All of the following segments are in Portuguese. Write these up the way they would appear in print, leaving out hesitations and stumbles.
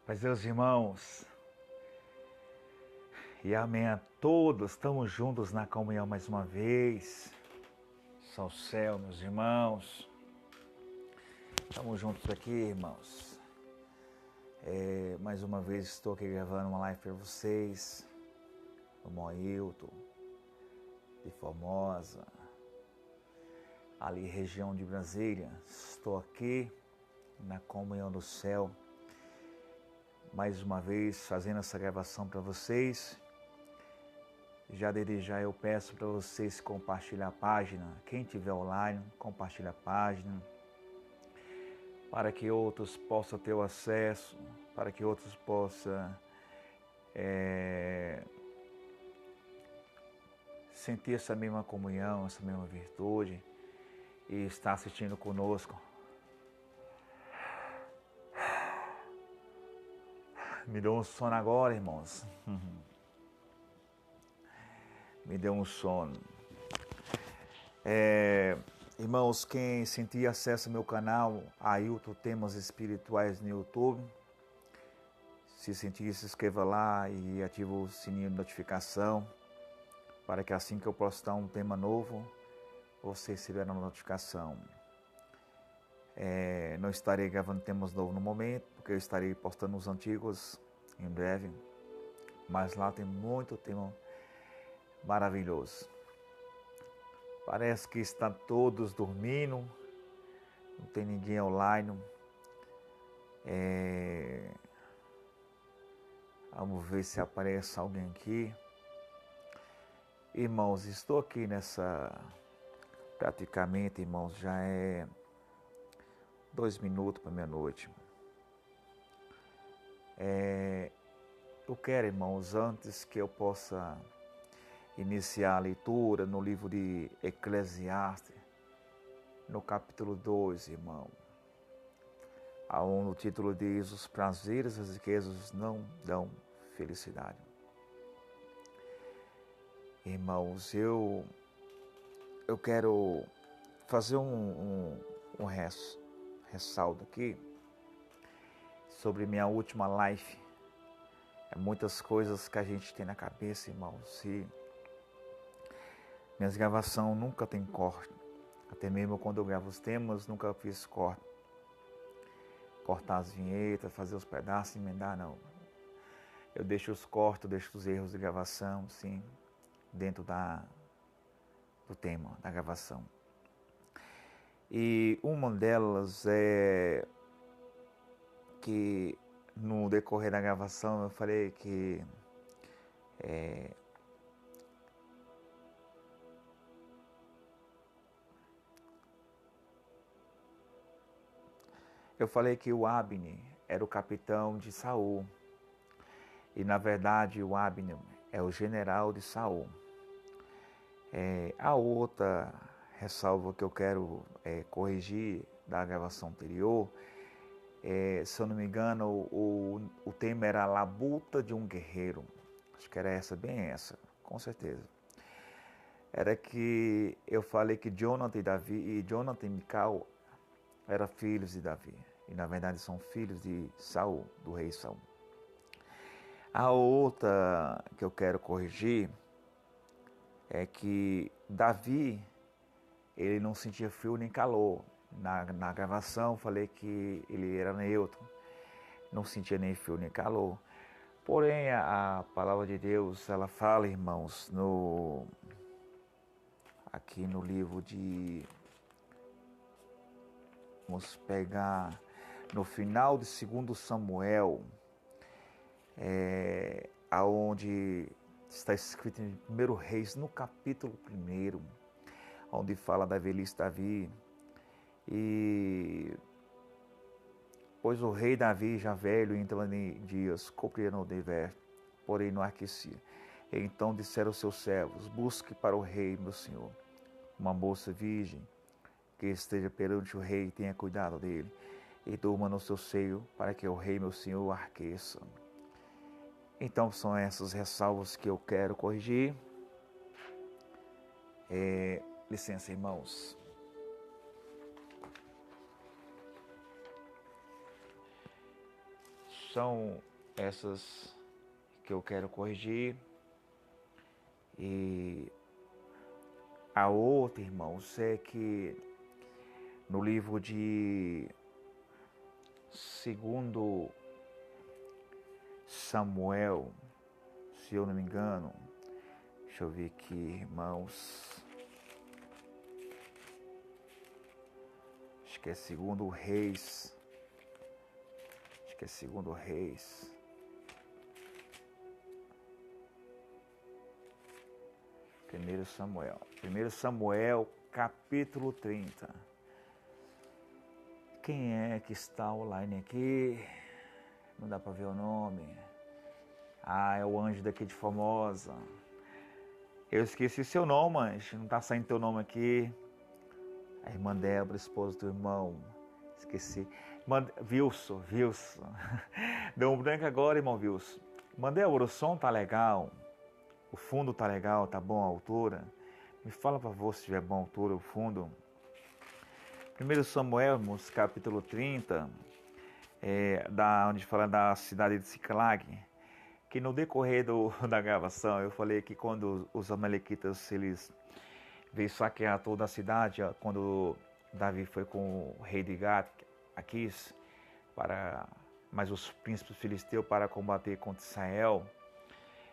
Paz Deus, irmãos, e amém a todos. Estamos juntos na comunhão mais uma vez. Só o céu, meus irmãos. Estamos juntos aqui, irmãos. Mais uma vez estou aqui gravando uma live para vocês. Do Moilton, de Formosa, ali região de Brasília. Estou aqui na comunhão do céu. Mais uma vez fazendo essa gravação para vocês. Já desde já eu peço para vocês compartilhar a página. Quem tiver online, compartilhe a página. Para que outros possam ter o acesso. Para que outros possam sentir essa mesma comunhão, essa mesma virtude. E estar assistindo conosco. Me deu um sono agora, irmãos. Me deu um sono. Irmãos, quem sentir acesso ao meu canal, Ailton Temas Espirituais no YouTube, se sentir, se inscreva lá e ative o sininho de notificação, para que assim que eu postar um tema novo, você receberá uma notificação. Não estarei gravando temas novos no momento, porque eu estarei postando os antigos em breve, mas lá tem muito tema maravilhoso. Parece que estão todos dormindo, não tem ninguém online. Vamos ver se aparece alguém aqui. Irmãos, estou aqui praticamente, irmãos, já é 2 minutos para meia-noite. Eu quero, irmãos, antes que eu possa iniciar a leitura no livro de Eclesiastes, no capítulo 2, irmão, aonde o título diz: os prazeres e as riquezas não dão felicidade. Irmãos, eu quero fazer um ressalto aqui sobre minha última live. Muitas coisas que a gente tem na cabeça, irmãos, e minhas gravações nunca tem corte. Até mesmo quando eu gravo os temas, nunca fiz corte. Cortar as vinhetas, fazer os pedaços, emendar, não. Eu deixo os cortes, deixo os erros de gravação, sim, dentro do tema, da gravação. E uma delas é que no decorrer da gravação eu falei que o Abner era o capitão de Saul. E na verdade o Abner é o general de Saul. A outra ressalva que eu quero corrigir da gravação anterior, se eu não me engano, o tema era a labuta de um guerreiro. Acho que era bem essa, com certeza. Era que eu falei que Jonathan e Mical eram filhos de Davi. E na verdade são filhos de Saul, do rei Saul. A outra que eu quero corrigir é que Davi, ele não sentia frio nem calor. Na gravação falei que ele era neutro, não sentia nem frio nem calor. Porém, a palavra de Deus, ela fala, irmãos, aqui no livro de... Vamos pegar no final de 2 Samuel, aonde está escrito em 1 Reis, no capítulo 1, onde fala da velhice de Davi. E pois o rei Davi, já velho, entrando em dias, cumpria no dever, porém não aquecia. Então disseram os seus servos: busque para o rei, meu senhor, uma moça virgem, que esteja perante o rei e tenha cuidado dele, e durma no seu seio, para que o rei, meu senhor, aqueça. Então são essas ressalvas que eu quero corrigir. Licença, irmãos. são essas que eu quero corrigir. E a outra, irmãos, é que no livro de 2 Samuel, se eu não me engano, deixa eu ver aqui, irmãos. Acho que é 2 Reis. Acho que é 2 Reis. 1 Samuel. 1 Samuel, capítulo 30. Quem é que está online aqui? Não dá para ver o nome. Ah, é o anjo daqui de Formosa. Eu esqueci seu nome, anjo. Não está saindo teu nome aqui. A irmã Débora, esposa do irmão. Esqueci. Wilson. Deu um branco agora, irmão Wilson. Irmã Débora, o som tá legal. O fundo tá legal, tá bom a altura? Me fala para você se tiver bom a altura, o fundo. 1 Samuel, irmãos, capítulo 30, onde fala da cidade de Siclag, que no decorrer da gravação eu falei que quando os amalequitas eles veio saquear toda a cidade, quando Davi foi com o rei de Gat, Aquis, mais os príncipes filisteus para combater contra Israel,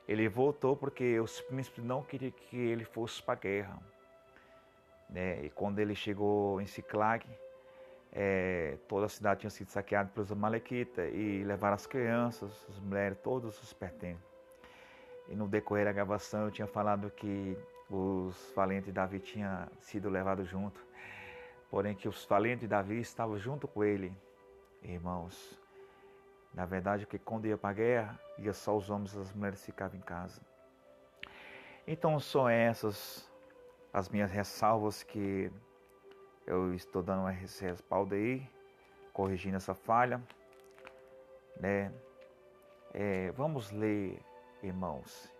ele voltou porque os príncipes não queriam que ele fosse para a guerra. E quando ele chegou em Siclag, toda a cidade tinha sido saqueada pelos amalequitas e levaram as crianças, as mulheres, todos os pertences. E no decorrer da gravação eu tinha falado que os valentes de Davi tinham sido levados junto, porém que os valentes de Davi estavam junto com ele, irmãos. Na verdade, que quando ia para a guerra, ia só os homens e as mulheres ficavam em casa. Então são essas as minhas ressalvas que eu estou dando esse respaldo aí, corrigindo essa falha, né? Vamos ler, irmãos,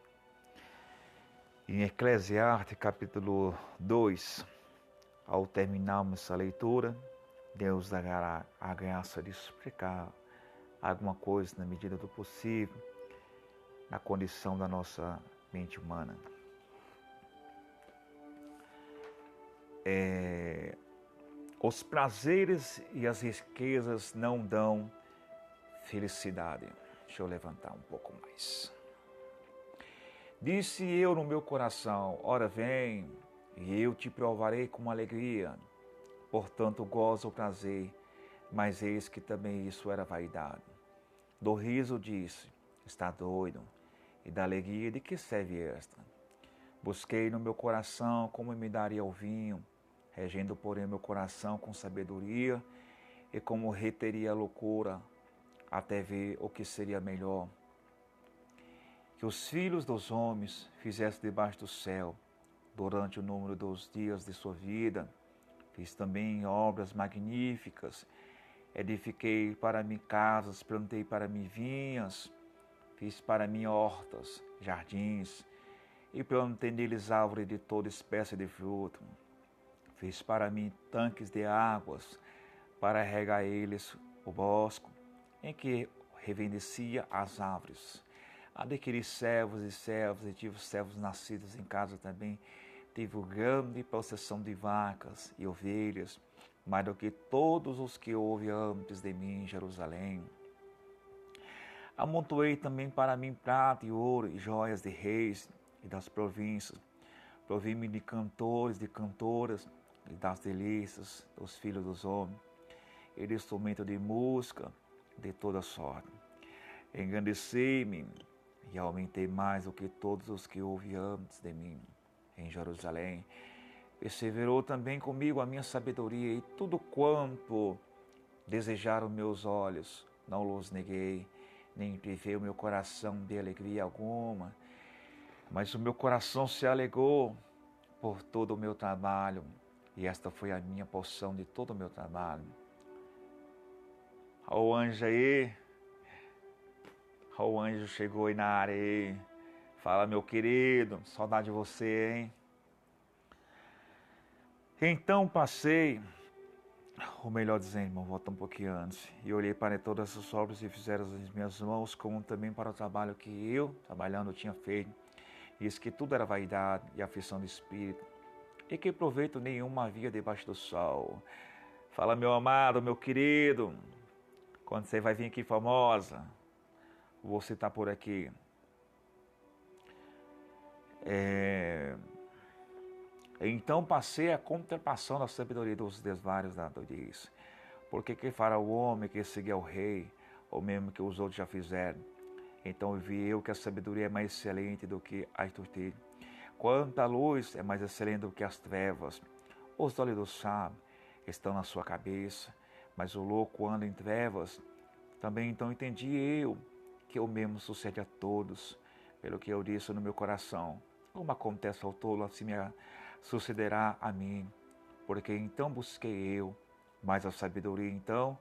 em Eclesiastes capítulo 2, ao terminarmos essa leitura, Deus dará a graça de explicar alguma coisa na medida do possível, na condição da nossa mente humana. Os prazeres e as riquezas não dão felicidade. Deixa eu levantar um pouco mais. Disse eu no meu coração, ora vem, e eu te provarei com alegria. Portanto, goza o prazer, mas eis que também isso era vaidade. Do riso disse, está doido, e da alegria de que serve esta? Busquei no meu coração como me daria o vinho, regendo porém meu coração com sabedoria, e como reteria a loucura, até ver o que seria melhor. Que os filhos dos homens fizessem debaixo do céu, durante o número dos dias de sua vida. Fiz também obras magníficas, edifiquei para mim casas, plantei para mim vinhas, fiz para mim hortas, jardins, e plantei neles árvores de toda espécie de fruto. Fiz para mim tanques de águas, para regar eles o bosque, em que revenescia as árvores. Adquiri servos e servas, e tive servos nascidos em casa também. Tive grande possessão de vacas e ovelhas, mais do que todos os que houve antes de mim em Jerusalém. Amontoei também para mim prata e ouro e joias de reis e das províncias. Provi-me de cantores, de cantoras e das delícias dos filhos dos homens, e de instrumento de música de toda sorte. Engrandeci-me e aumentei mais do que todos os que houve antes de mim em Jerusalém. Perseverou também comigo a minha sabedoria, e tudo quanto desejaram meus olhos, não os neguei, nem privei o meu coração de alegria alguma. Mas o meu coração se alegrou por todo o meu trabalho, e esta foi a minha porção de todo o meu trabalho. O anjo aí, o anjo chegou aí na área aí. Fala, meu querido, saudade de você, hein? Então passei ou melhor dizendo, irmão, volta um pouquinho antes. E olhei para todas as obras e fizeram as minhas mãos, como também para o trabalho que eu, trabalhando, tinha feito. E eis que tudo era vaidade e aflição de espírito, e que proveito nenhum havia debaixo do sol. Fala, meu amado, meu querido, quando você vai vir aqui, Formosa, você está por aqui. Então passei a contemplação da sabedoria dos desvários da doidice. Porque que fará o homem que seguir ao rei, ou mesmo que os outros já fizeram? Então vi eu que a sabedoria é mais excelente do que a estupidez. Quanto a luz é mais excelente do que as trevas. Os olhos do sábio estão na sua cabeça, mas o louco anda em trevas. Também então entendi eu que o mesmo sucede a todos, pelo que eu disse no meu coração. Como acontece ao tolo, assim me sucederá a mim. Porque então busquei eu, mas a sabedoria então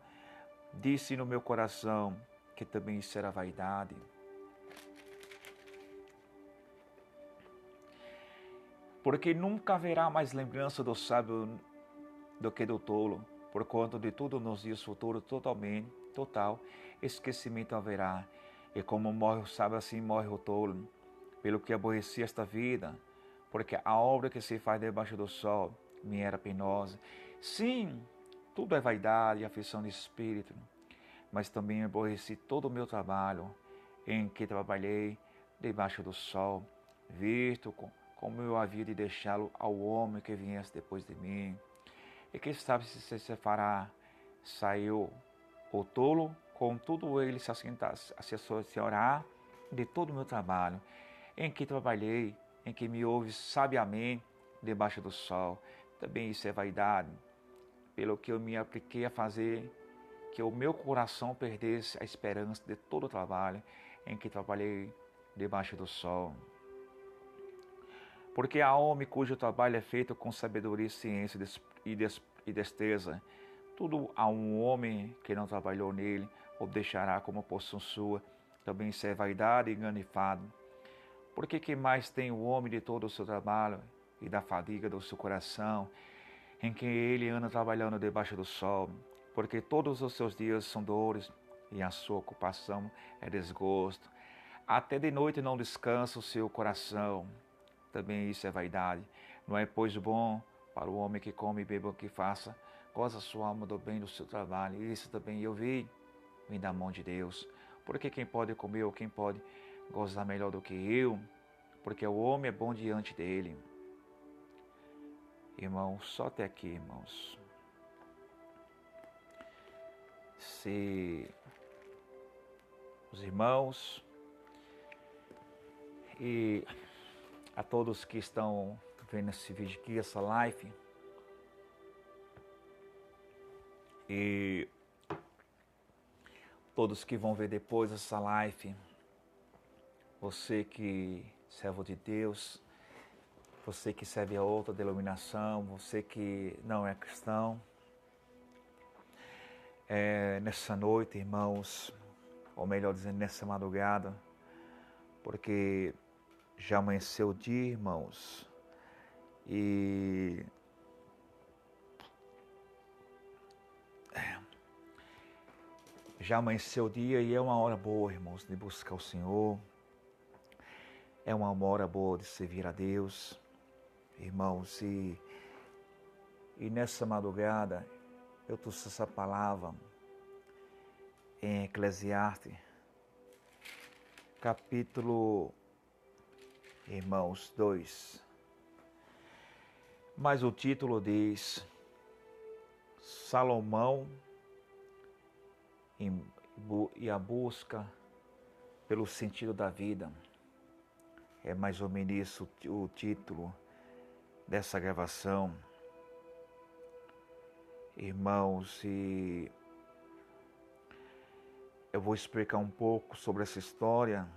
disse no meu coração que também isso era vaidade. Porque nunca haverá mais lembrança do sábio do que do tolo, porquanto de tudo nos dias futuros total esquecimento haverá. E como morre o sábio, assim morre o tolo. Pelo que aborreci esta vida, porque a obra que se faz debaixo do sol me era penosa. Sim, tudo é vaidade e aflição de espírito, mas também aborreci todo o meu trabalho, em que trabalhei debaixo do sol, visto como eu havia de deixá-lo ao homem que viesse depois de mim. E quem sabe se se fará, saiu o tolo, contudo ele se assessorará de todo o meu trabalho, em que trabalhei, em que me ouve sabiamente debaixo do sol. Também isso é vaidade, pelo que eu me apliquei a fazer, que o meu coração perdesse a esperança de todo o trabalho em que trabalhei debaixo do sol. Porque há homem cujo trabalho é feito com sabedoria, ciência e destreza. Tudo há um homem que não trabalhou nele, ou deixará como porção sua. Também isso é vaidade e engano e fado. Porque que mais tem o homem de todo o seu trabalho e da fadiga do seu coração, em que ele anda trabalhando debaixo do sol? Porque todos os seus dias são dores e a sua ocupação é desgosto. Até de noite não descansa o seu coração. Também isso é vaidade. Não é, pois, bom para o homem que come e beba o que faça, goza sua alma do bem do seu trabalho. Isso também eu vi, vem da mão de Deus. Porque quem pode comer ou quem pode gozar melhor do que eu? Porque o homem é bom diante dele. Irmãos, só até aqui, irmãos. Se os irmãos e a todos que estão vendo esse vídeo aqui, essa live, e todos que vão ver depois essa live, você que é servo de Deus, você que serve a outra denominação, você que não é cristão, nessa noite, irmãos, ou melhor dizendo, nessa madrugada, porque já amanheceu o dia, irmãos, e já amanheceu o dia e é uma hora boa, irmãos, de buscar o Senhor, é uma hora boa de servir a Deus, irmãos, e nessa madrugada eu trouxe essa palavra em Eclesiastes, capítulo, irmãos, 2. Mas o título diz, Salomão e a busca pelo sentido da vida. É mais ou menos isso o título dessa gravação. Irmãos, e eu vou explicar um pouco sobre essa história.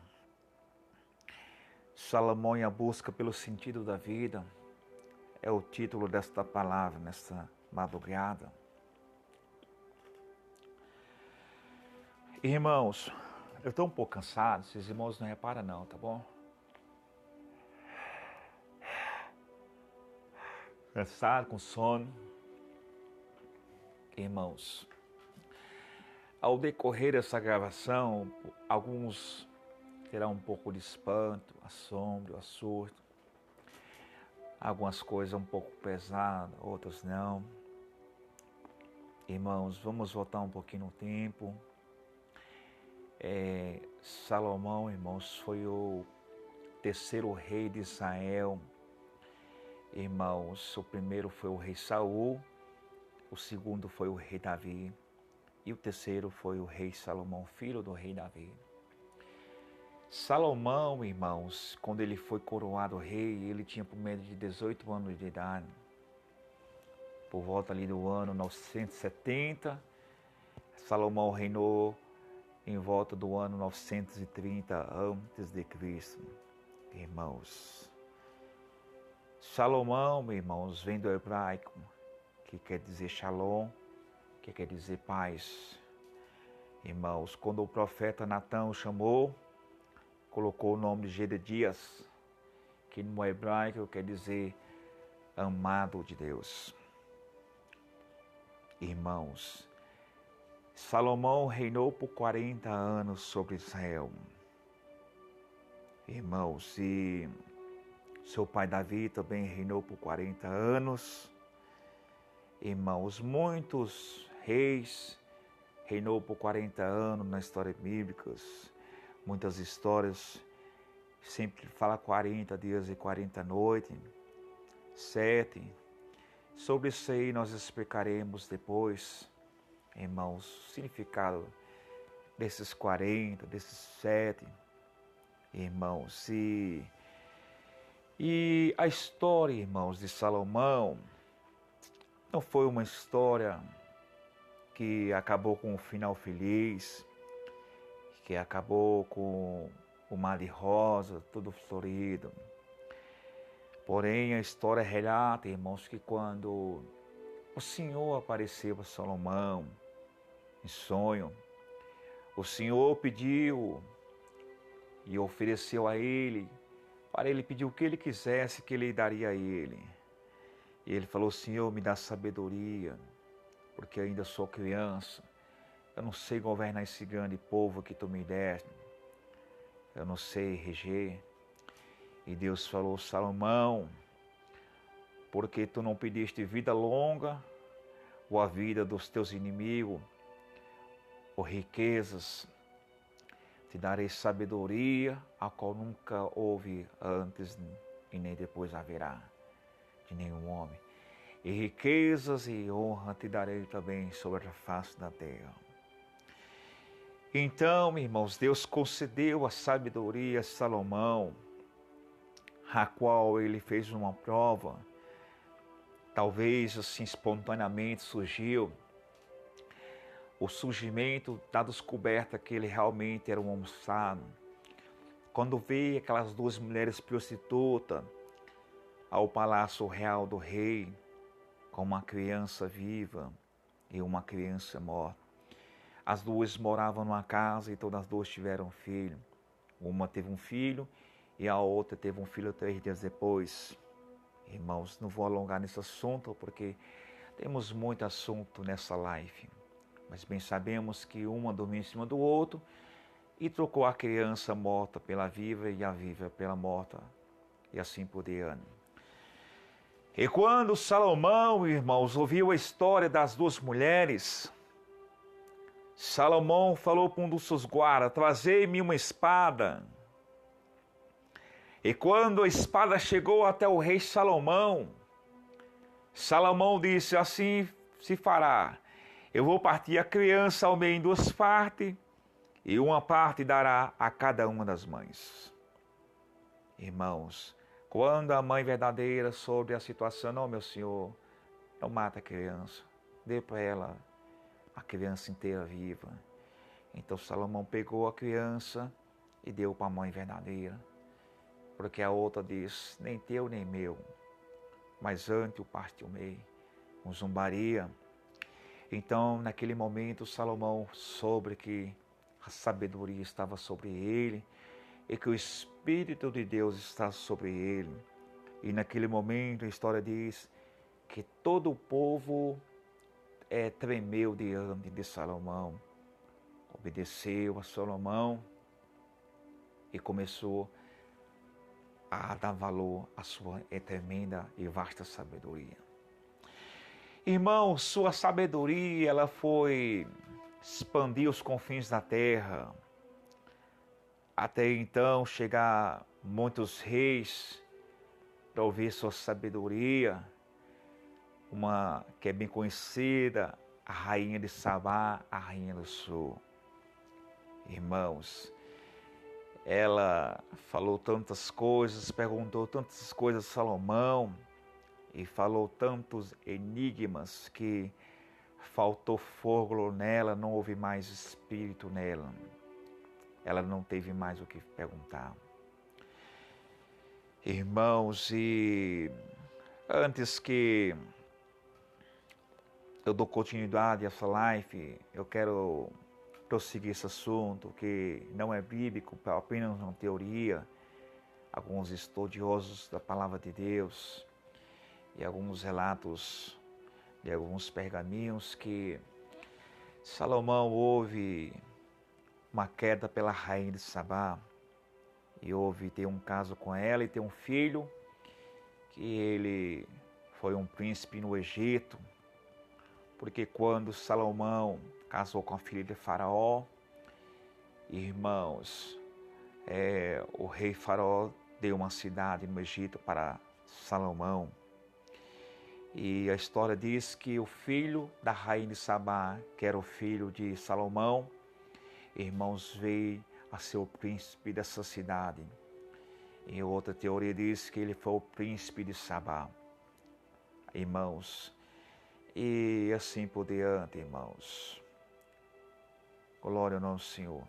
Salomão e a busca pelo sentido da vida é o título desta palavra, nesta madrugada. Irmãos, eu estou um pouco cansado, esses irmãos não reparam não, tá bom? Cansado, com sono. Irmãos, ao decorrer dessa gravação, alguns terão um pouco de espanto, assombro, assurdo. Algumas coisas um pouco pesadas, outras não. Irmãos, vamos voltar um pouquinho no tempo. Salomão, irmãos, foi o terceiro rei de Israel. Irmãos, o primeiro foi o rei Saul, o segundo foi o rei Davi e o terceiro foi o rei Salomão, filho do rei Davi. Salomão, irmãos, quando ele foi coroado rei, ele tinha por média de 18 anos de idade. Por volta ali do ano 970, Salomão reinou em volta do ano 930 a.C. Irmãos, Salomão, irmãos, vem do hebraico, que quer dizer shalom, que quer dizer paz. Irmãos, quando o profeta Natã o chamou, colocou o nome de Jededias, que no hebraico quer dizer amado de Deus. Irmãos, Salomão reinou por 40 anos sobre Israel. Irmãos, e seu pai Davi também reinou por 40 anos. Irmãos, muitos reis reinou por 40 anos na história bíblica. Muitas histórias sempre fala 40 dias e 40 noites, 7. Sobre isso aí nós explicaremos depois, irmãos, o significado desses 40, desses 7, irmãos. E a história, irmãos, de Salomão não foi uma história que acabou com um final feliz, que acabou com o mar de rosa, tudo florido. Porém, a história relata, irmãos, que quando o Senhor apareceu a Salomão em sonho, o Senhor pediu e ofereceu a ele, para ele pedir o que ele quisesse, que ele daria a ele. E ele falou: Senhor, me dá sabedoria, porque ainda sou criança, eu não sei governar esse grande povo que tu me deste, eu não sei reger. E Deus falou: Salomão, porque tu não pediste vida longa, ou a vida dos teus inimigos, ou riquezas, te darei sabedoria, a qual nunca houve antes e nem depois haverá de nenhum homem. E riquezas e honra te darei também sobre a face da terra. Então, irmãos, Deus concedeu a sabedoria a Salomão, a qual ele fez uma prova, talvez assim espontaneamente surgiu o surgimento da descoberta que ele realmente era um homem sábio. Quando veio aquelas duas mulheres prostitutas ao palácio real do rei, com uma criança viva e uma criança morta. As duas moravam numa casa e todas as duas tiveram filho. Uma teve um filho e a outra teve um filho 3 dias depois. Irmãos, não vou alongar nesse assunto porque temos muito assunto nessa live. Mas bem sabemos que uma dormiu em cima do outro e trocou a criança morta pela viva e a viva pela morta e assim por diante. E quando Salomão, irmãos, ouviu a história das duas mulheres, Salomão falou para um dos seus guardas: trazei-me uma espada. E quando a espada chegou até o rei Salomão, Salomão disse: assim se fará. Eu vou partir a criança ao meio em 2 partes, e uma parte dará a cada uma das mães. Irmãos, quando a mãe verdadeira soube a situação: não, meu senhor, não mata a criança, dê para ela a criança inteira viva. Então Salomão pegou a criança e deu para a mãe verdadeira, porque a outra disse: nem teu nem meu, mas antes o parte o meio, com zombaria. Então, naquele momento, Salomão soube que a sabedoria estava sobre ele e que o Espírito de Deus está sobre ele. E naquele momento, a história diz que todo o povo tremeu diante de Salomão, obedeceu a Salomão e começou a dar valor à sua tremenda e vasta sabedoria. Irmão, sua sabedoria, ela foi expandir os confins da terra. Até então chegar muitos reis para ouvir sua sabedoria. Uma que é bem conhecida, a rainha de Sabá, a rainha do sul. Irmãos, ela falou tantas coisas, perguntou tantas coisas a Salomão e falou tantos enigmas que faltou fogo nela, não houve mais espírito nela. Ela não teve mais o que perguntar. Irmãos, e antes que eu dou continuidade a essa live, eu quero prosseguir esse assunto que não é bíblico, apenas uma teoria. Alguns estudiosos da palavra de Deus e alguns relatos de alguns pergaminhos que Salomão houve uma queda pela rainha de Sabá e houve ter um caso com ela e ter um filho que ele foi um príncipe no Egito, porque quando Salomão casou com a filha de Faraó, irmãos, o rei Faraó deu uma cidade no Egito para Salomão. E a história diz que o filho da rainha de Sabá, que era o filho de Salomão, irmãos, veio a ser o príncipe dessa cidade. E outra teoria diz que ele foi o príncipe de Sabá. Irmãos, e assim por diante, irmãos. Glória ao nome do Senhor.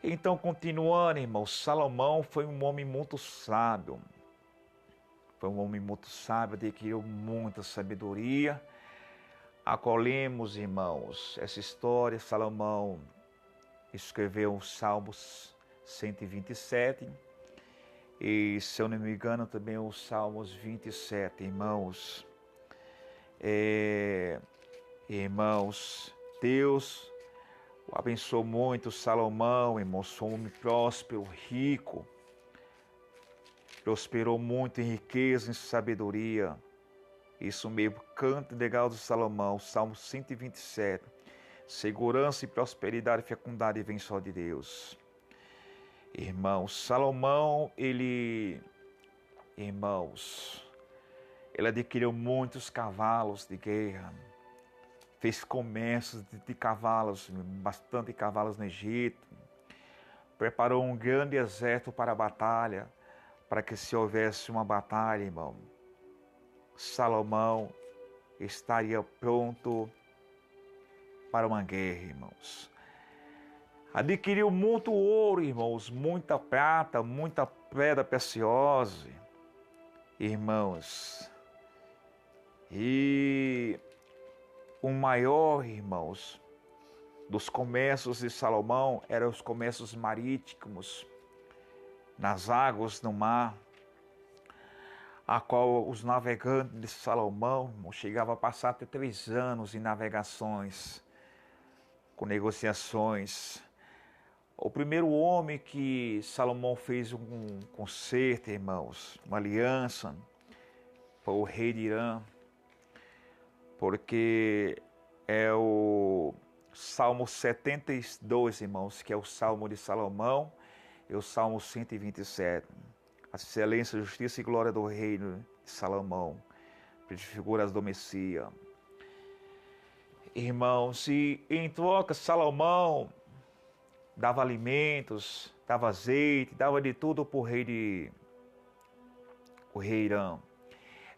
Então, continuando, irmãos, Salomão foi um homem muito sábio. Foi um homem muito sábio, adquiriu muita sabedoria. Acolhemos, irmãos, essa história. Salomão escreveu os Salmos 127 e, se eu não me engano, também os Salmos 27, irmãos. Irmãos, Deus o abençoou muito Salomão, irmãos, foi um homem próspero, rico, prosperou muito em riqueza, em sabedoria. Isso mesmo, canto legal de Salomão, Salmo 127. Segurança e prosperidade, fecundidade vem só de Deus. Irmãos, Salomão, ele adquiriu muitos cavalos de guerra, fez comércios de cavalos, bastante cavalos no Egito, preparou um grande exército para a batalha, para que se houvesse uma batalha, irmão, Salomão estaria pronto para uma guerra, irmãos. Adquiriu muito ouro, irmãos, muita prata, muita pedra preciosa, irmãos. E o maior, irmãos, dos comércios de Salomão eram os comércios marítimos, nas águas, no mar, a qual os navegantes de Salomão, irmãos, chegavam a passar até 3 anos em navegações, com negociações. O primeiro homem que Salomão fez um concerto, irmãos, uma aliança, foi o rei de Irã, porque é o Salmo 72, irmãos, que é o Salmo de Salomão, e o Salmo 127. A excelência, justiça e glória do reino de Salomão, figuras do Messias. Irmãos, e em troca Salomão dava alimentos, dava azeite, dava de tudo para o rei Irã.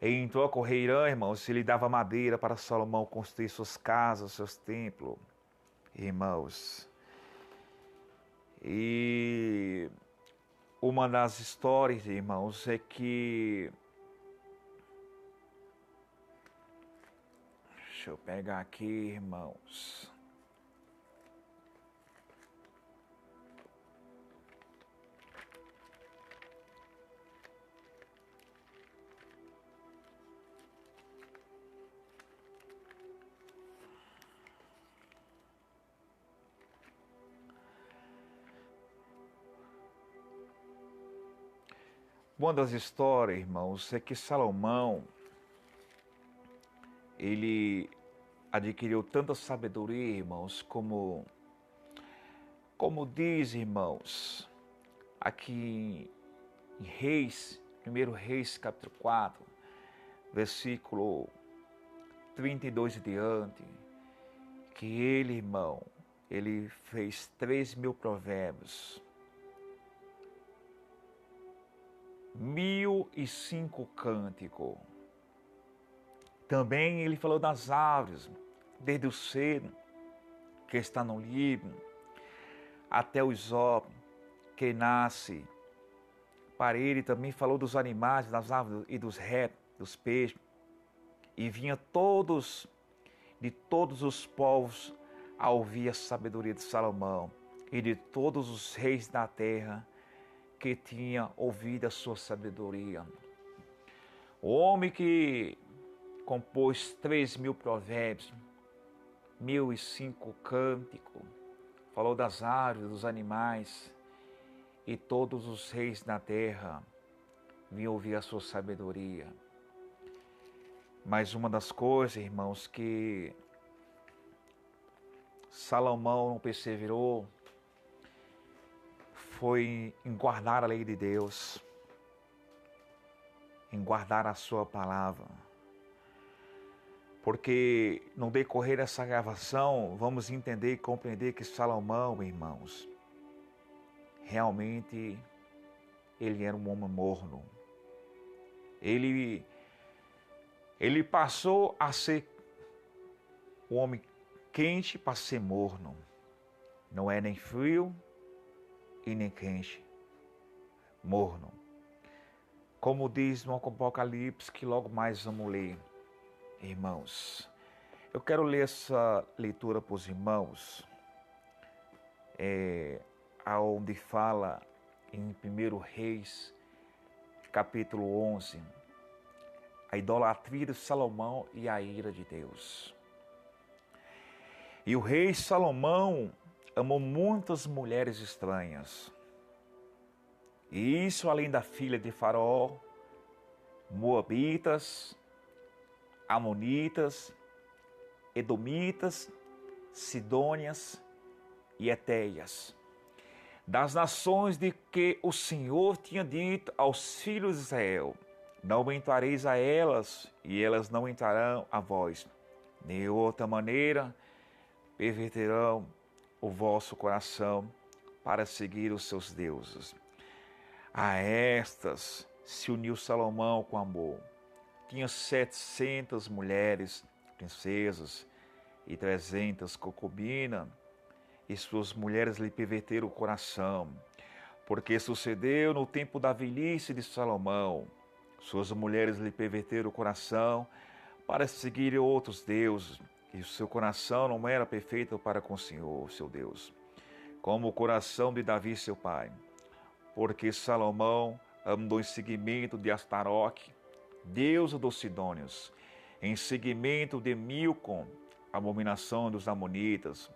E em troca o rei Irã, irmãos, ele dava madeira para Salomão construir suas casas, seus templos, irmãos. E uma das histórias, irmãos, é que... Deixa eu pegar aqui, irmãos. Uma das histórias, irmãos, é que Salomão, ele adquiriu tanta sabedoria, irmãos, como diz, irmãos, aqui em Reis, 1 Reis, capítulo 4, versículo 32 e diante, que ele, irmão, ele fez 3.000 provérbios, 1.005 cânticos. Também ele falou das árvores, desde o cedro, que está no Líbano, até o isopo, que nasce. Para ele também falou dos animais, das árvores e dos répteis, dos peixes. E vinha de todos os povos, a ouvir a sabedoria de Salomão, e de todos os reis da terra, que tinha ouvido a sua sabedoria. O homem que compôs 3.000 provérbios, 1.005 cânticos, falou das árvores, dos animais, e todos os reis da terra vinham ouvir a sua sabedoria. Mas uma das coisas, irmãos, que Salomão não perseverou foi em guardar a lei de Deus, em guardar a sua palavra. Porque no decorrer dessa gravação, vamos entender e compreender que Salomão, irmãos, realmente ele era um homem morno. Ele passou a ser um homem quente para ser morno. Não é nem frio e nem quente. Morno. Como diz no Apocalipse, que logo mais vamos ler. Irmãos, eu quero ler essa leitura para os irmãos, onde fala em 1 Reis, capítulo 11, a idolatria de Salomão e a ira de Deus. E o rei Salomão amou muitas mulheres estranhas. E isso além da filha de Faraó, Moabitas, Amonitas, Edomitas, Sidônias e Etéias, das nações de que o Senhor tinha dito aos filhos de Israel: não entrareis a elas, e elas não entrarão a vós. De outra maneira, perverterão o vosso coração para seguir os seus deuses. A estas se uniu Salomão com amor. Tinha 700 mulheres, princesas, e 300 concubinas, e suas mulheres lhe perverteram o coração. Porque sucedeu no tempo da velhice de Salomão, suas mulheres lhe perverteram o coração para seguir outros deuses, e o seu coração não era perfeito para com o Senhor, seu Deus, como o coração de Davi, seu pai. Porque Salomão andou em seguimento de Astaroque, deusa dos Sidônios, em seguimento de Milcom, abominação dos Amonitas.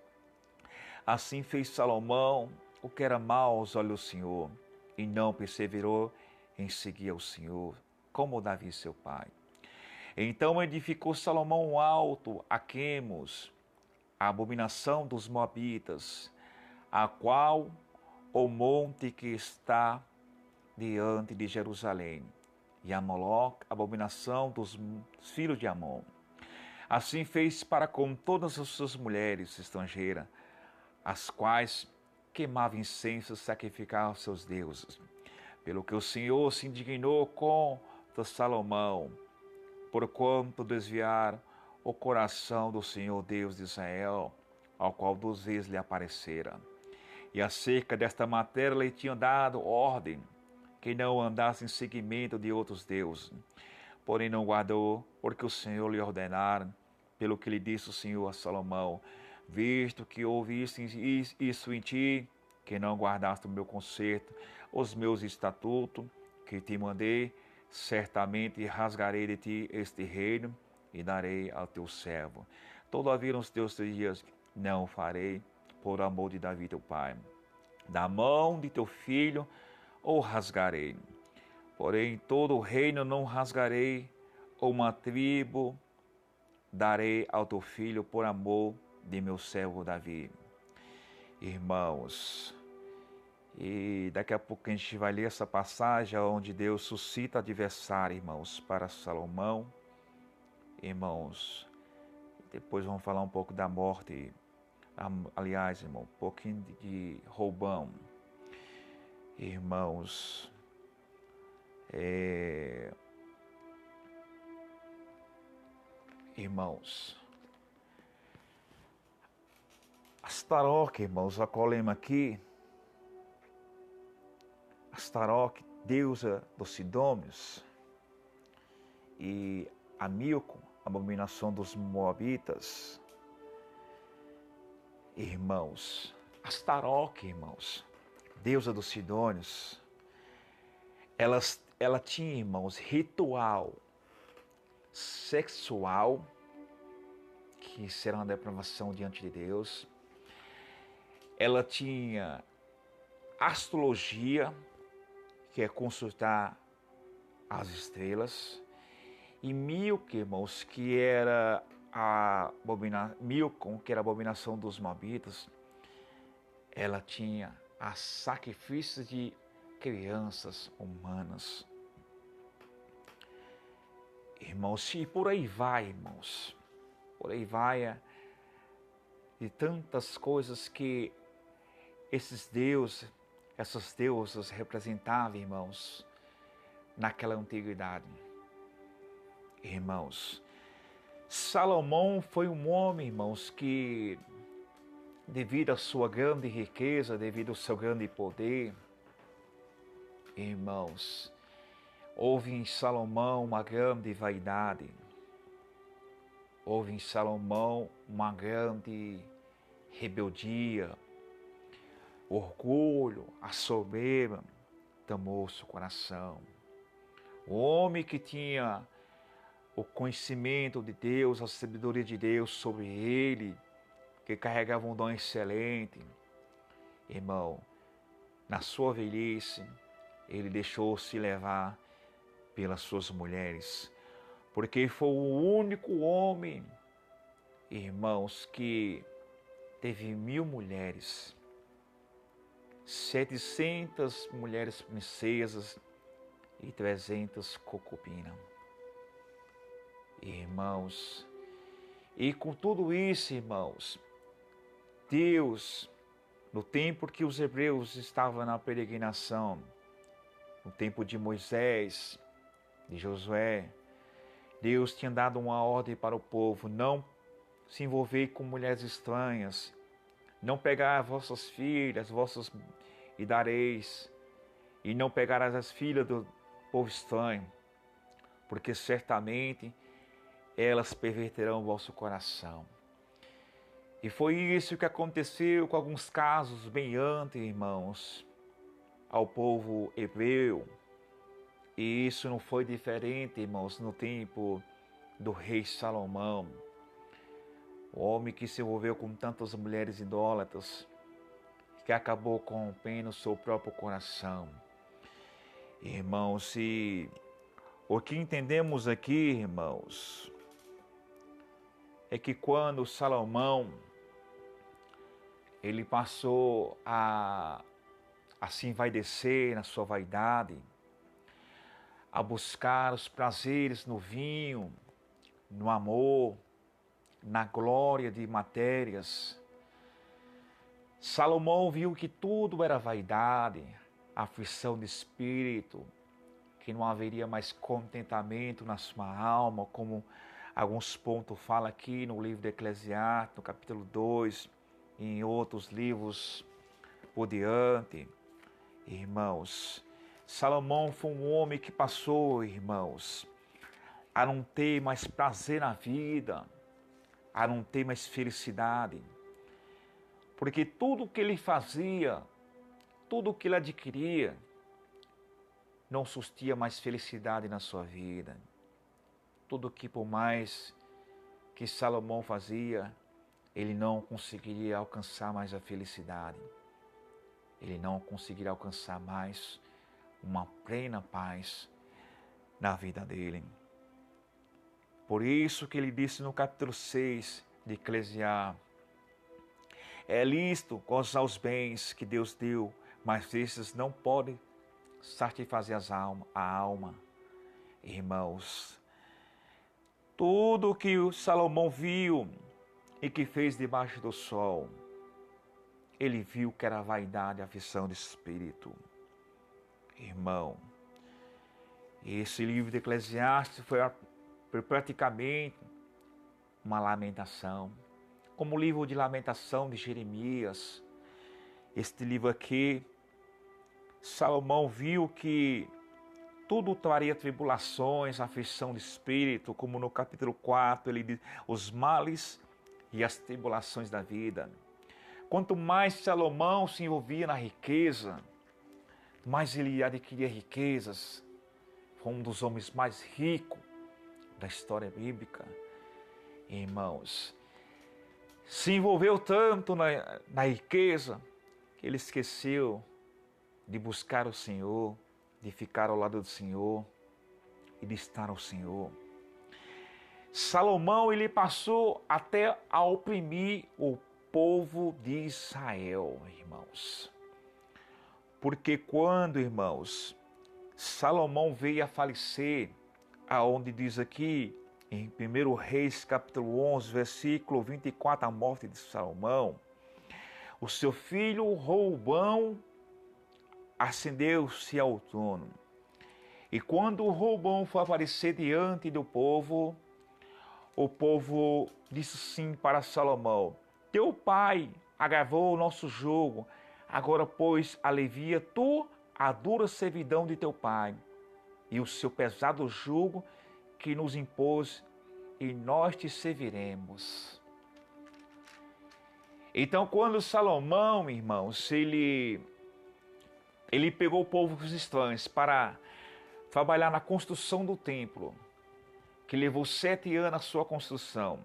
Assim fez Salomão o que era mal aos olhos do Senhor, e não perseverou em seguir ao Senhor, como Davi, seu pai. Então edificou Salomão um alto a Quemos, a abominação dos Moabitas, a qual o monte que está diante de Jerusalém, e a Moloque, a abominação dos filhos de Amon. Assim fez para com todas as suas mulheres estrangeiras, as quais queimavam incenso e sacrificavam seus deuses. Pelo que o Senhor se indignou contra Salomão, porquanto desviaram o coração do Senhor Deus de Israel, ao qual 2 vezes lhe aparecera. E acerca desta matéria lhe tinham dado ordem, que não andasse em seguimento de outros deuses. Porém não guardou, porque o Senhor lhe ordenara, pelo que lhe disse o Senhor a Salomão: visto que ouviste isso em ti, que não guardaste o meu conserto, os meus estatutos, que te mandei, certamente rasgarei de ti este reino e darei ao teu servo. Todavia nos teus dias não o farei, por amor de Davi teu pai. Da mão de teu filho o rasgarei. Porém, todo o reino não rasgarei, ou uma tribo darei ao teu filho por amor de meu servo Davi. Irmãos, e daqui a pouco a gente vai ler essa passagem onde Deus suscita adversário, irmãos, para Salomão. Irmãos, depois vamos falar um pouco da morte, aliás, irmão, um pouquinho de Robão. Irmãos, Astaroque, irmãos, a colema aqui, Astaroque, deusa dos Sidônios, e a Milco, abominação dos Moabitas. Irmãos, Astaroque, irmãos, deusa dos Sidônios, ela tinha, irmãos, ritual sexual, que será uma depravação diante de Deus. Ela tinha astrologia, que é consultar as estrelas, e Milcom, irmãos, que era a abominação dos Moabitas. Ela tinha a sacrifício de crianças humanas. Irmãos, e por aí vai, irmãos. Por aí vai de tantas coisas que esses deuses, essas deusas representavam, irmãos, naquela antiguidade. Irmãos, Salomão foi um homem, irmãos, que devido à sua grande riqueza, devido ao seu grande poder, irmãos, houve em Salomão uma grande vaidade. Houve em Salomão uma grande rebeldia, orgulho, a soberba tomou seu coração. O homem que tinha o conhecimento de Deus, a sabedoria de Deus sobre ele, que carregava um dom excelente, irmão, na sua velhice, ele deixou-se levar pelas suas mulheres, porque foi o único homem, irmãos, que teve 1000 mulheres, 700 mulheres princesas e 300 concubinas. Irmãos, e com tudo isso, irmãos, Deus, no tempo que os hebreus estavam na peregrinação, no tempo de Moisés, de Josué, Deus tinha dado uma ordem para o povo: não se envolver com mulheres estranhas, não pegar vossas filhas, e dareis, e não pegar as filhas do povo estranho, porque certamente elas perverterão o vosso coração. E foi isso que aconteceu com alguns casos bem antes, irmãos, ao povo hebreu. E isso não foi diferente, irmãos, no tempo do rei Salomão. O homem que se envolveu com tantas mulheres idólatras, que acabou corrompendo o seu próprio coração. Irmãos, e o que entendemos aqui, irmãos, é que quando Salomão ele passou a se envaidecer na sua vaidade, a buscar os prazeres no vinho, no amor, na glória de matérias, Salomão viu que tudo era vaidade, aflição de espírito, que não haveria mais contentamento na sua alma, como alguns pontos fala aqui no livro de Eclesiastes, no capítulo 2, e em outros livros por diante. Irmãos, Salomão foi um homem que passou, irmãos, a não ter mais prazer na vida, a não ter mais felicidade, porque tudo que ele fazia, tudo que ele adquiria, não sustia mais felicidade na sua vida. Tudo que por mais que Salomão fazia, ele não conseguiria alcançar mais a felicidade. Ele não conseguiria alcançar mais uma plena paz na vida dele. Por isso que ele disse no capítulo 6 de Eclesiastes: é lícito gozar os bens que Deus deu, mas esses não podem satisfazer a alma. Irmãos, tudo que o Salomão viu e que fez debaixo do sol, ele viu que era vaidade, aflição de espírito. Irmão, esse livro de Eclesiastes foi praticamente uma lamentação, como o livro de lamentação de Jeremias. Este livro aqui, Salomão viu que tudo traria tribulações, aflição de espírito, como no capítulo 4 ele diz, os males e as tribulações da vida. Quanto mais Salomão se envolvia na riqueza, mais ele adquiria riquezas. Foi um dos homens mais ricos da história bíblica. Irmãos, se envolveu tanto na riqueza que ele esqueceu de buscar o Senhor, de ficar ao lado do Senhor e de estar ao Senhor. Salomão, ele passou até a oprimir o povo de Israel, irmãos. Porque quando, irmãos, Salomão veio a falecer, aonde diz aqui, em 1 Reis, capítulo 11, versículo 24, a morte de Salomão, o seu filho Roboão ascendeu-se ao trono. E quando Roboão foi aparecer diante do povo, o povo disse sim para Salomão: teu pai agravou o nosso jugo, agora, pois, alivia tu a dura servidão de teu pai e o seu pesado jugo que nos impôs, e nós te serviremos. Então, quando Salomão, irmãos, ele pegou o povo dos estranhos para trabalhar na construção do templo, que levou 7 anos a sua construção.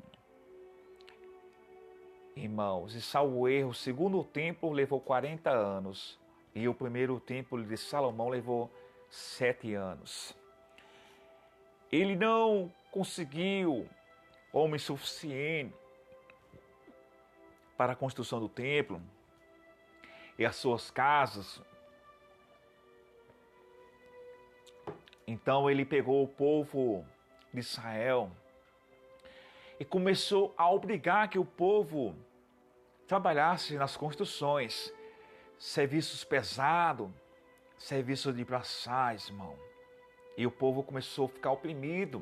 Irmãos, e salvo erro, o segundo templo levou 40 anos e o primeiro templo de Salomão levou 7 anos. Ele não conseguiu homem suficiente para a construção do templo e as suas casas. Então ele pegou o povo de Israel e começou a obrigar que o povo trabalhasse nas construções, serviços pesados, serviços de braçais, irmão. E o povo começou a ficar oprimido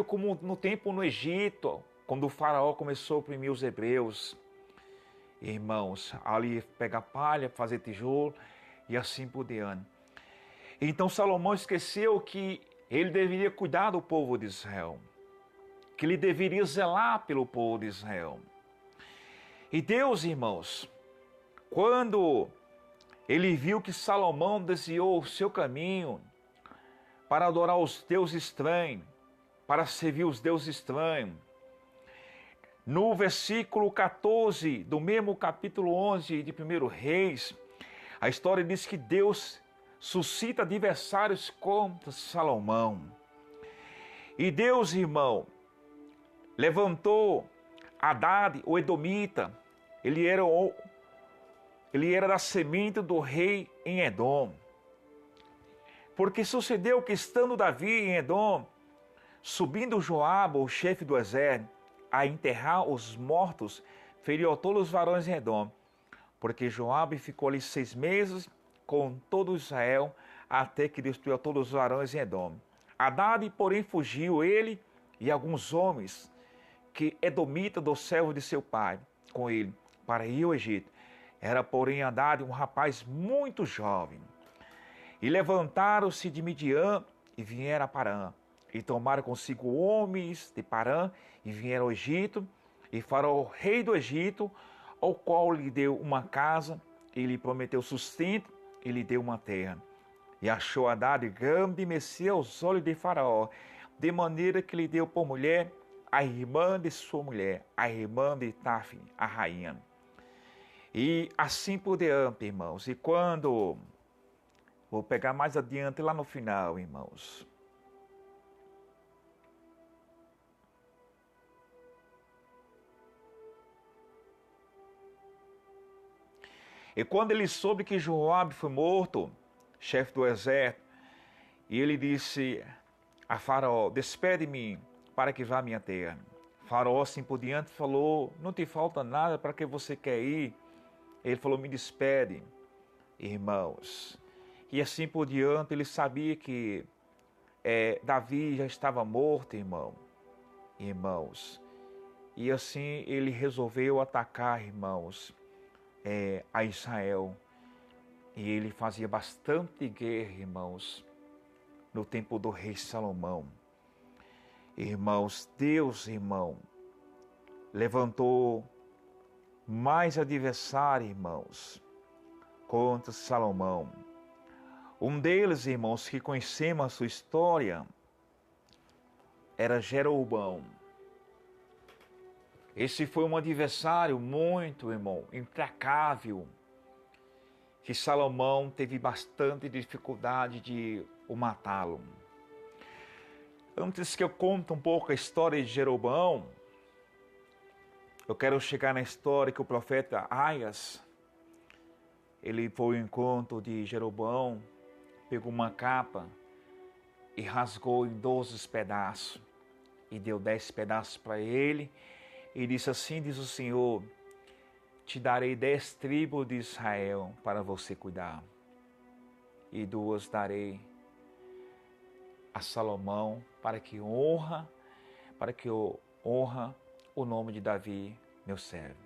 como no tempo no Egito, quando o faraó começou a oprimir os hebreus. Irmãos, ali pegar palha, fazer tijolo e assim por diante. Então Salomão esqueceu que ele deveria cuidar do povo de Israel, que ele deveria zelar pelo povo de Israel. E Deus, irmãos, quando ele viu que Salomão desviou o seu caminho para adorar os deuses estranhos, para servir os deuses estranhos, no versículo 14 do mesmo capítulo 11 de 1 Reis, a história diz que Deus suscita adversários contra Salomão. E Deus, irmão, levantou Hadad, o edomita. Ele era da semente do rei em Edom. Porque sucedeu que, estando Davi em Edom, subindo Joabe, o chefe do exército, a enterrar os mortos, feriu todos os varões em Edom. Porque Joabe ficou ali 6 meses com todo Israel, até que destruiu todos os varões em Edom. Hadad, porém, fugiu, ele e alguns homens, que edomita do servo de seu pai, com ele, para ir ao Egito. Era, porém, Hadad um rapaz muito jovem. E levantaram-se de Midian e vieram a Parã. E tomaram consigo homens de Parã e vieram ao Egito. E Faraó, rei do Egito, ao qual lhe deu uma casa e lhe prometeu sustento e lhe deu uma terra. E achou Hadad grande mercê aos olhos de Faraó, de maneira que lhe deu por mulher a irmã de sua mulher, a irmã de Tafne, a rainha. E assim por diante, irmãos. E quando Vou pegar mais adiante lá no final, irmãos. E quando ele soube que Joabe foi morto, chefe do exército, e ele disse a Faraó: despede-me para que vá à minha terra. Faraó, assim por diante, falou: não te falta nada, para que você quer ir? Ele falou: me despede, irmãos. E assim por diante, ele sabia que Davi já estava morto, irmãos. E assim ele resolveu atacar, irmãos, a Israel. E ele fazia bastante guerra, irmãos, no tempo do rei Salomão. Irmãos, Deus, levantou mais adversários, irmãos, contra Salomão. Um deles, irmãos, que conhecemos a sua história, era Jeroboão. Esse foi um adversário muito, irmão, implacável, que Salomão teve bastante dificuldade de o matá-lo. Antes que eu conte um pouco a história de Jeroboão, eu quero chegar na história que o profeta Aias, ele foi ao encontro de Jeroboão, pegou uma capa e rasgou em 12 pedaços, e deu 10 pedaços para ele, e disse assim, diz o Senhor: te darei 10 tribos de Israel para você cuidar, e 2 darei a Salomão para que honra o nome de Davi, meu servo.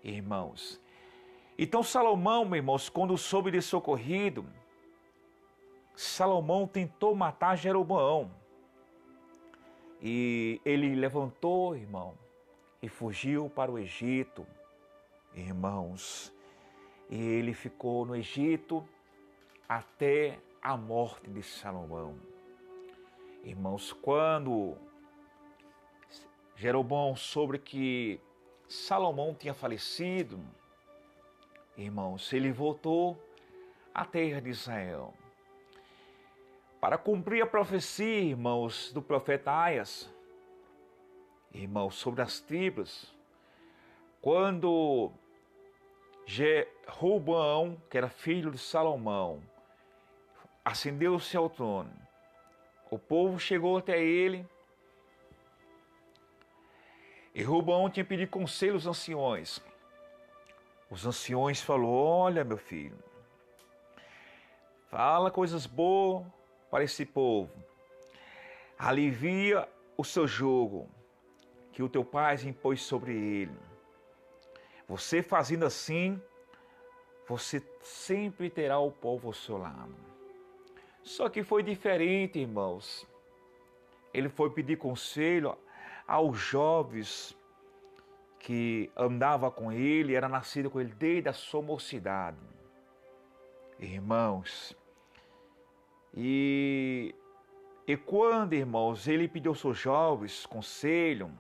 Irmãos, então Salomão, irmãos, quando soube desse ocorrido, Salomão tentou matar Jeroboão. E ele levantou, irmão, e fugiu para o Egito, irmãos. E ele ficou no Egito até a morte de Salomão. Irmãos, quando Jeroboão soube que Salomão tinha falecido, irmãos, ele voltou à terra de Israel. Para cumprir a profecia, irmãos, do profeta Aias, irmãos, sobre as tribos, quando Jeroboão, que era filho de Salomão, ascendeu-se ao trono, o povo chegou até ele, e Jeroboão tinha pedido conselho aos anciões. Os anciões falaram: olha, meu filho, fala coisas boas para esse povo, alivia o seu jugo que o teu pai impôs sobre ele. Você fazendo assim, você sempre terá o povo ao seu lado. Só que foi diferente, irmãos. Ele foi pedir conselho aos jovens que andava com ele, era nascido com ele desde a sua mocidade. Irmãos, e quando, irmãos, ele pediu aos seus jovens conselho,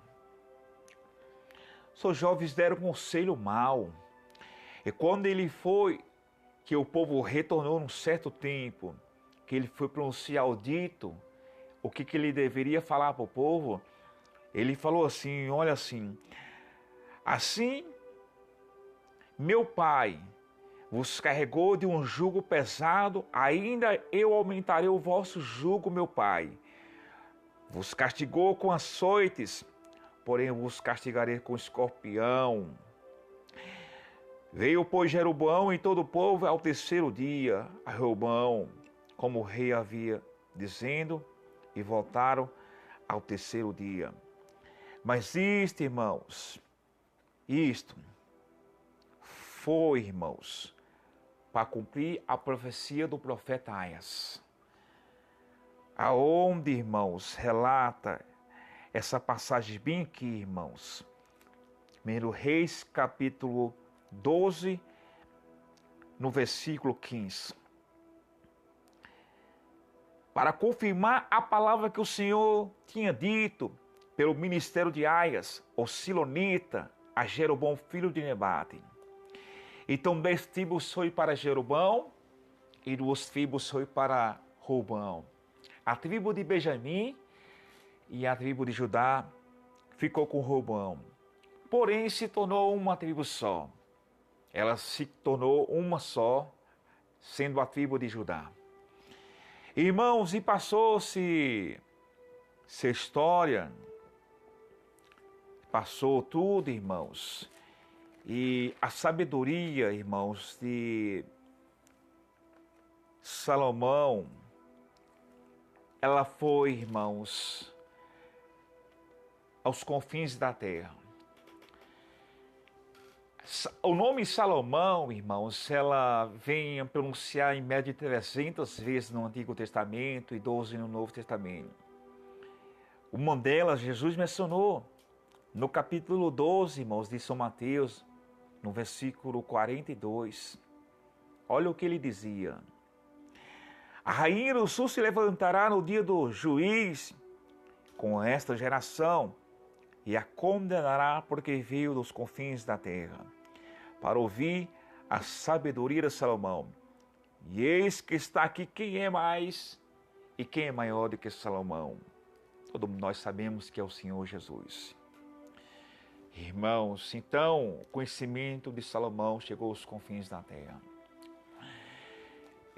seus jovens deram conselho mau. E quando ele foi, que o povo retornou num certo tempo, que ele foi pronunciar o dito, o que ele deveria falar para o povo, ele falou assim, olha assim, meu pai vos carregou de um jugo pesado, ainda eu aumentarei o vosso jugo, meu pai. Vos castigou com açoites, porém vos castigarei com escorpião. Veio, pois, Jeroboão e todo o povo ao terceiro dia a Jeroboão, como o rei havia dizendo, e voltaram ao terceiro dia. Mas isto, irmãos, isto foi, irmãos, para cumprir a profecia do profeta Aias, aonde, irmãos, relata essa passagem bem aqui, irmãos. 1 Reis, capítulo 12, no versículo 15. Para confirmar a palavra que o Senhor tinha dito pelo ministério de Aias, o silonita, a Jeroboão, filho de Nebate. Então 10 tribos foi para Jeroboão, e 2 tribos foi para Robão. A tribo de Benjamim e a tribo de Judá ficou com Robão. Porém, se tornou uma tribo só. Ela se tornou uma só, sendo a tribo de Judá. Irmãos, e passou-se essa história, passou tudo, irmãos. E a sabedoria, irmãos, de Salomão, ela foi, irmãos, aos confins da terra. O nome Salomão, irmãos, ela vem a pronunciar em média de 300 vezes no Antigo Testamento e 12 no Novo Testamento. Uma delas, Jesus mencionou no capítulo 12, irmãos, de São Mateus, no versículo 42. Olha o que ele dizia. A rainha do sul se levantará no dia do juiz com esta geração e a condenará porque veio dos confins da terra para ouvir a sabedoria de Salomão. E eis que está aqui quem é mais e quem é maior do que Salomão. Todos nós sabemos que é o Senhor Jesus. Irmãos, então o conhecimento de Salomão chegou aos confins da terra.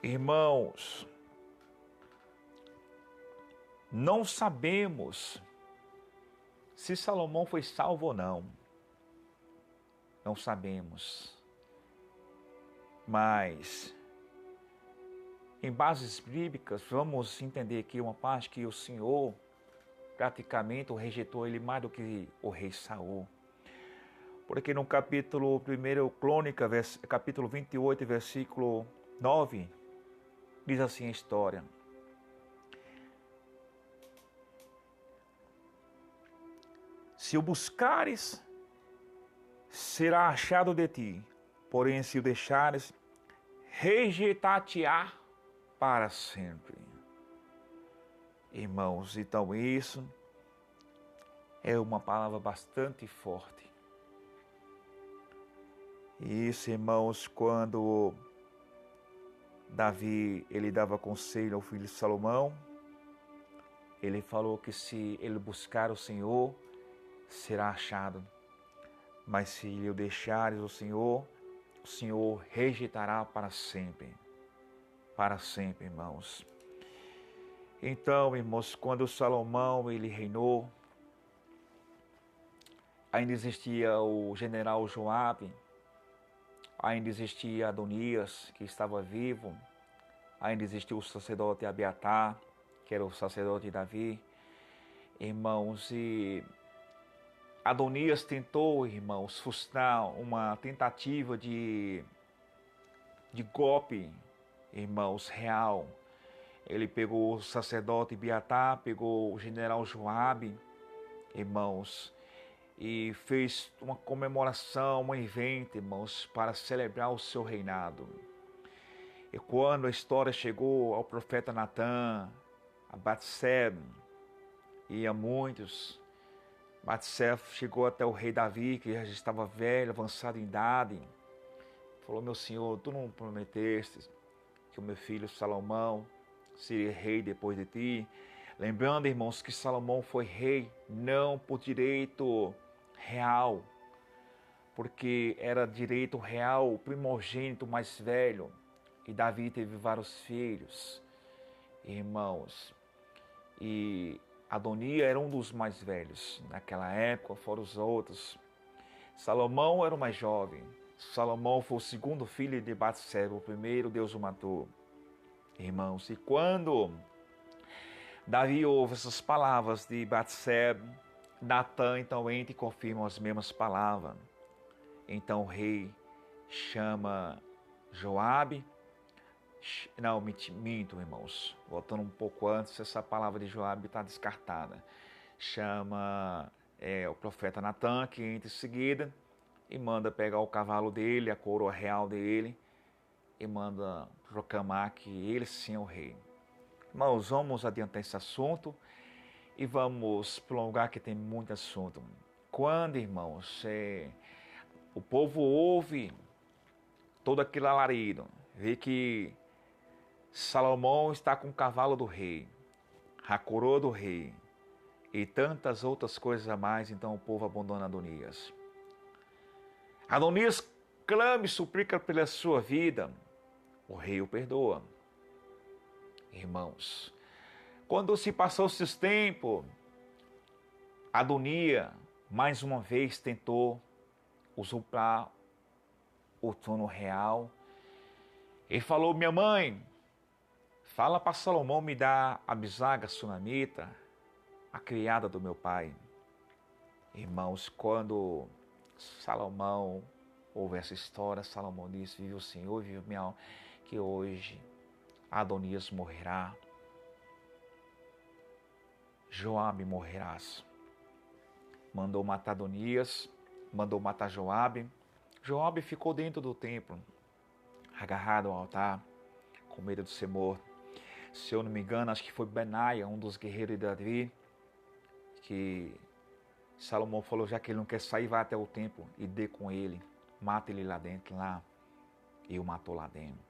Irmãos, não sabemos se Salomão foi salvo ou não. Não sabemos. Mas, em bases bíblicas, vamos entender aqui uma parte que o Senhor praticamente rejeitou ele mais do que o rei Saul. Porque no capítulo 1 Crônica, capítulo 28, versículo 9, diz assim a história. Se o buscares, será achado de ti, porém se o deixares, rejeitar-te-á para sempre. Irmãos, então isso é uma palavra bastante forte. Isso, irmãos, quando Davi, ele dava conselho ao filho de Salomão, ele falou que se ele buscar o Senhor, será achado. Mas se o deixares o Senhor rejeitará para sempre. Para sempre, irmãos. Então, irmãos, quando Salomão ele reinou, ainda existia o general Joabe, ainda existia Adonias, que estava vivo, ainda existia o sacerdote Abiatar, que era o sacerdote de Davi. Irmãos, e Adonias tentou, irmãos, frustrar uma tentativa de golpe, irmãos, real. Ele pegou o sacerdote Abiatar, pegou o general Joabe, irmãos, e fez uma comemoração, um evento, irmãos, para celebrar o seu reinado. E quando a história chegou ao profeta Natã, a Batseba e a muitos, Batseba chegou até o rei Davi, que já estava velho, avançado em idade. Falou, meu senhor, tu não prometeste que o meu filho Salomão seria rei depois de ti? Lembrando, irmãos, que Salomão foi rei não por direito real, porque era direito real, o primogênito mais velho, e Davi teve vários filhos, irmãos, e Adonias era um dos mais velhos naquela época, fora os outros. Salomão era o mais jovem. Salomão foi o segundo filho de Batseba, o primeiro Deus o matou. Irmãos, e quando Davi ouve essas palavras de Batseba, Natã então entra e confirma as mesmas palavras. Então o rei chama Joabe. Não, minto, irmãos. Voltando um pouco antes, essa palavra de Joabe está descartada. Chama o profeta Natã, que entra em seguida, e manda pegar o cavalo dele, a coroa real dele, e manda proclamar que ele sim é o rei. Irmãos, vamos adiantar esse assunto e vamos para um lugar que tem muito assunto. Quando, irmãos, o povo ouve todo aquele alarido, vê que Salomão está com o cavalo do rei, a coroa do rei e tantas outras coisas a mais. Então o povo abandona Adonias. Adonias clama e suplica pela sua vida. O rei o perdoa. Irmãos, quando se passou esses tempos, Adonias mais uma vez tentou usurpar o trono real e falou: minha mãe, fala para Salomão me dar a bisaga sunamita, a criada do meu pai. Irmãos, quando Salomão ouve essa história, Salomão disse: vive o Senhor, vive minha alma, que hoje Adonias morrerá, Joabe morrerás. Mandou matar Adonias, mandou matar Joabe. Joabe ficou dentro do templo, agarrado ao altar, com medo de ser morto. Se eu não me engano, acho que foi Benaia, um dos guerreiros de Davi, que Salomão falou: já que ele não quer sair, vai até o templo e dê com ele, mata ele lá dentro, lá. E o matou lá dentro.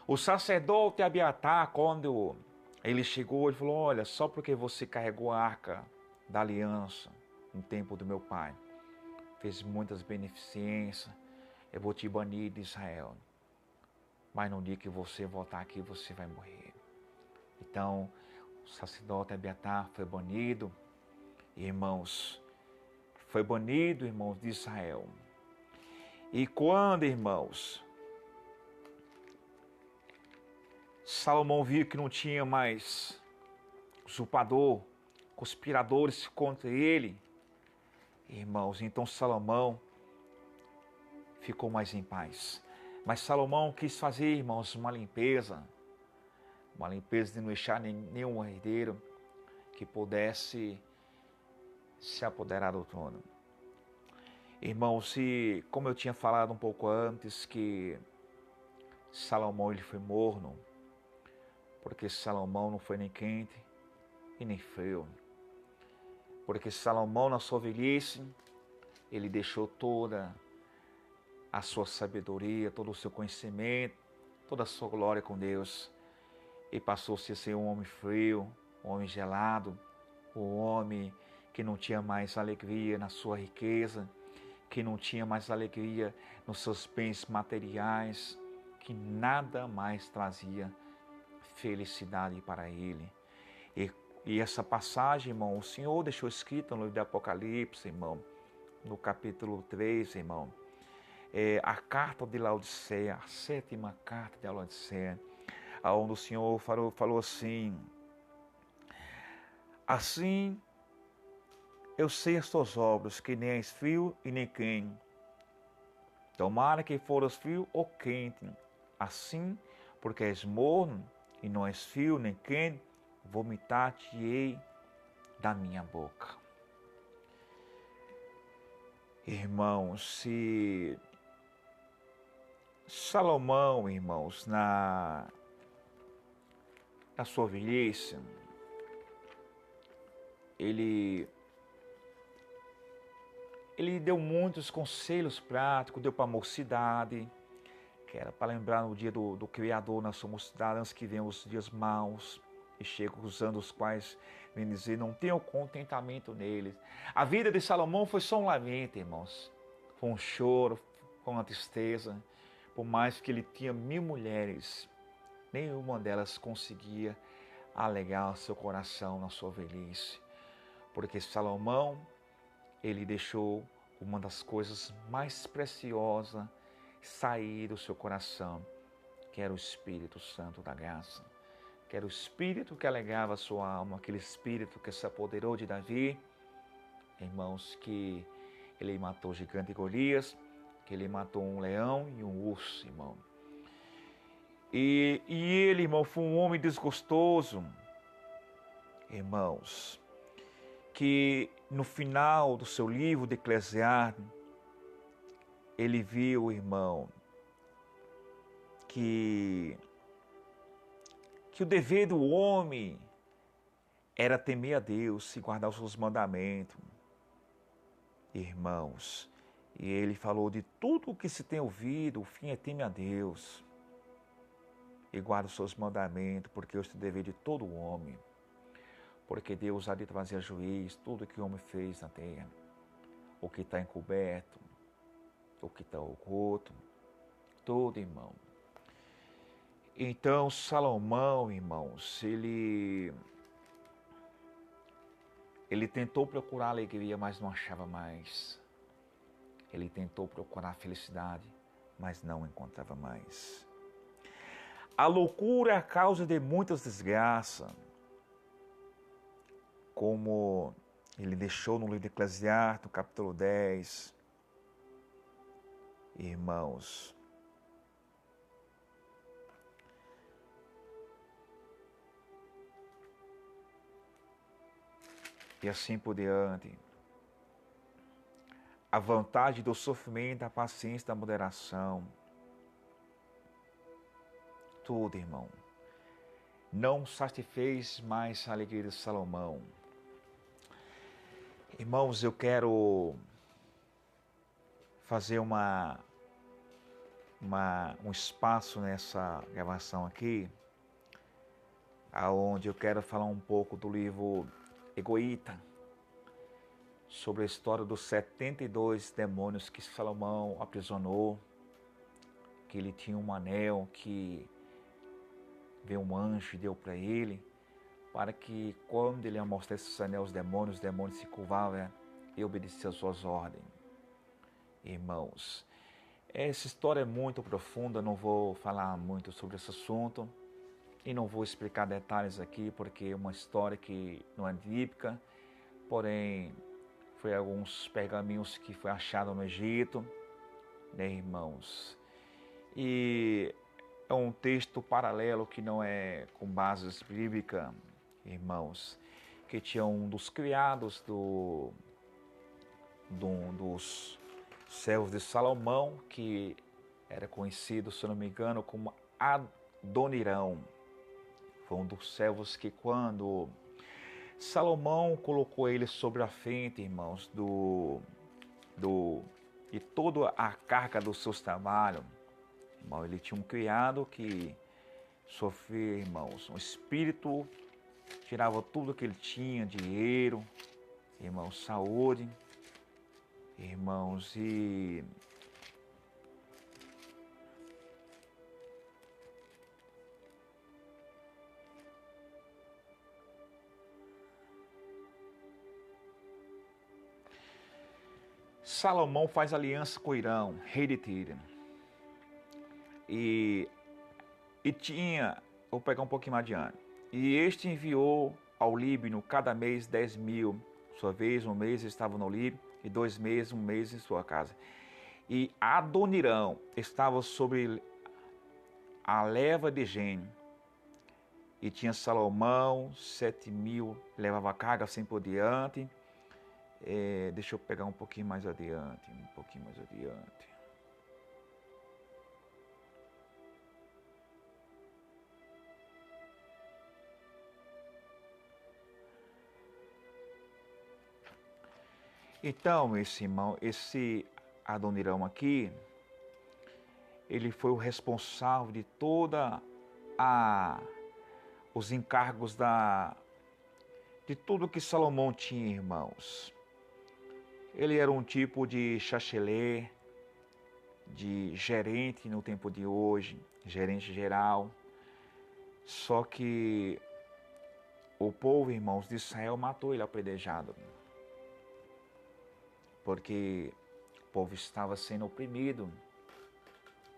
O sacerdote Abiatar, quando ele chegou, ele falou: olha, só porque você carregou a arca da aliança no tempo do meu pai, fez muitas beneficências, eu vou te banir de Israel. Mas no dia que você voltar aqui, você vai morrer. Então, o sacerdote Abiatar foi banido, irmãos, foi banido, irmãos, de Israel. E quando, irmãos, Salomão viu que não tinha mais usurpador, conspiradores contra ele, irmãos, então Salomão ficou mais em paz. Mas Salomão quis fazer, irmãos, uma limpeza de não deixar nenhum herdeiro que pudesse se apoderar do trono. Irmãos, como eu tinha falado um pouco antes, que Salomão ele foi morno, porque Salomão não foi nem quente e nem frio. Porque Salomão, na sua velhice, ele deixou toda a sua sabedoria, todo o seu conhecimento, toda a sua glória com Deus. E passou-se a ser um homem frio, um homem gelado, um homem que não tinha mais alegria na sua riqueza, que não tinha mais alegria nos seus bens materiais, que nada mais trazia felicidade para ele. E essa passagem, irmão, o Senhor deixou escrita no livro de Apocalipse, irmão, no capítulo 3, irmão, a carta de Laodiceia, a 7ª carta de Laodiceia, onde o Senhor falou assim: assim eu sei as tuas obras, que nem és frio e nem quente. Tomara que foras frio ou quente, assim, porque és morno e não és frio nem quente, vomitar-te-ei da minha boca. Irmãos, se Salomão, irmãos, na sua velhice, ele deu muitos conselhos práticos, deu para a mocidade, que era para lembrar no dia do Criador na sua mocidade, antes que venham os dias maus, e chegam usando os quais, vem dizer, não tenham contentamento neles. A vida de Salomão foi só um lamento, irmãos. Foi um choro, foi uma tristeza. Por mais que ele tinha 1000 mulheres, nenhuma delas conseguia alegar seu coração na sua velhice. Porque Salomão, ele deixou uma das coisas mais preciosas sair do seu coração, que era o Espírito Santo da graça, que era o Espírito que alegava a sua alma, aquele Espírito que se apoderou de Davi, irmãos, que ele matou o gigante Golias, que ele matou um leão e um urso, irmão. E ele, irmão, foi um homem desgostoso, irmãos, que no final do seu livro de Eclesiastes, ele viu, irmão, que o dever do homem era temer a Deus e guardar os seus mandamentos. Irmãos, e ele falou: de tudo o que se tem ouvido, o fim é temer a Deus e guarda os seus mandamentos, porque este é o dever de todo homem. Porque Deus há de trazer a juiz tudo que o homem fez na terra, o que está encoberto, o que está oculto, tudo, irmão. Então, Salomão, irmãos, ele tentou procurar a alegria, mas não achava mais. Ele tentou procurar a felicidade, mas não encontrava mais. A loucura é a causa de muitas desgraças, como ele deixou no livro de Eclesiastes, no capítulo 10. Irmãos, e assim por diante. A vantagem do sofrimento, da paciência, da moderação. Tudo, irmão. Não satisfez mais a alegria de Salomão. Irmãos, eu quero fazer um espaço nessa gravação aqui, aonde eu quero falar um pouco do livro Egoíta, sobre a história dos 72 demônios que Salomão aprisionou, que ele tinha um anel que veio um anjo e deu para ele, para que quando ele mostrasse esses anéis aos demônios, os demônios se curvavam e obedeciam às suas ordens. Irmãos, essa história é muito profunda, não vou falar muito sobre esse assunto e não vou explicar detalhes aqui, porque é uma história que não é bíblica, porém foi alguns pergaminhos que foi achado no Egito, né, irmãos? E é um texto paralelo que não é com bases bíblicas, irmãos, que tinha um dos criados dos servos de Salomão, que era conhecido, se não me engano, como Adonirão. Foi um dos servos que quando Salomão colocou ele sobre a frente, irmãos, de toda a carga dos seus trabalhos, irmão, ele tinha um criado que sofria, irmãos, um espírito, tirava tudo que ele tinha, dinheiro, irmãos, saúde, irmãos, e Salomão faz aliança com Irão, rei de Tiro. E tinha, vou pegar um pouquinho mais adiante. E este enviou ao Líbano cada mês 10.000. Sua vez, um mês estava no Líbano, e 2 meses, um mês em sua casa. E Adonirão estava sobre a leva de gênio. E tinha Salomão, 7.000, levava carga assim por diante. Deixa eu pegar um pouquinho mais adiante, Então, esse Adonirão aqui, ele foi o responsável de toda os encargos de tudo que Salomão tinha, irmãos. Ele era um tipo de chachelê, de gerente no tempo de hoje, gerente geral. Só que o povo, irmãos, de Israel matou ele apedrejado, porque o povo estava sendo oprimido,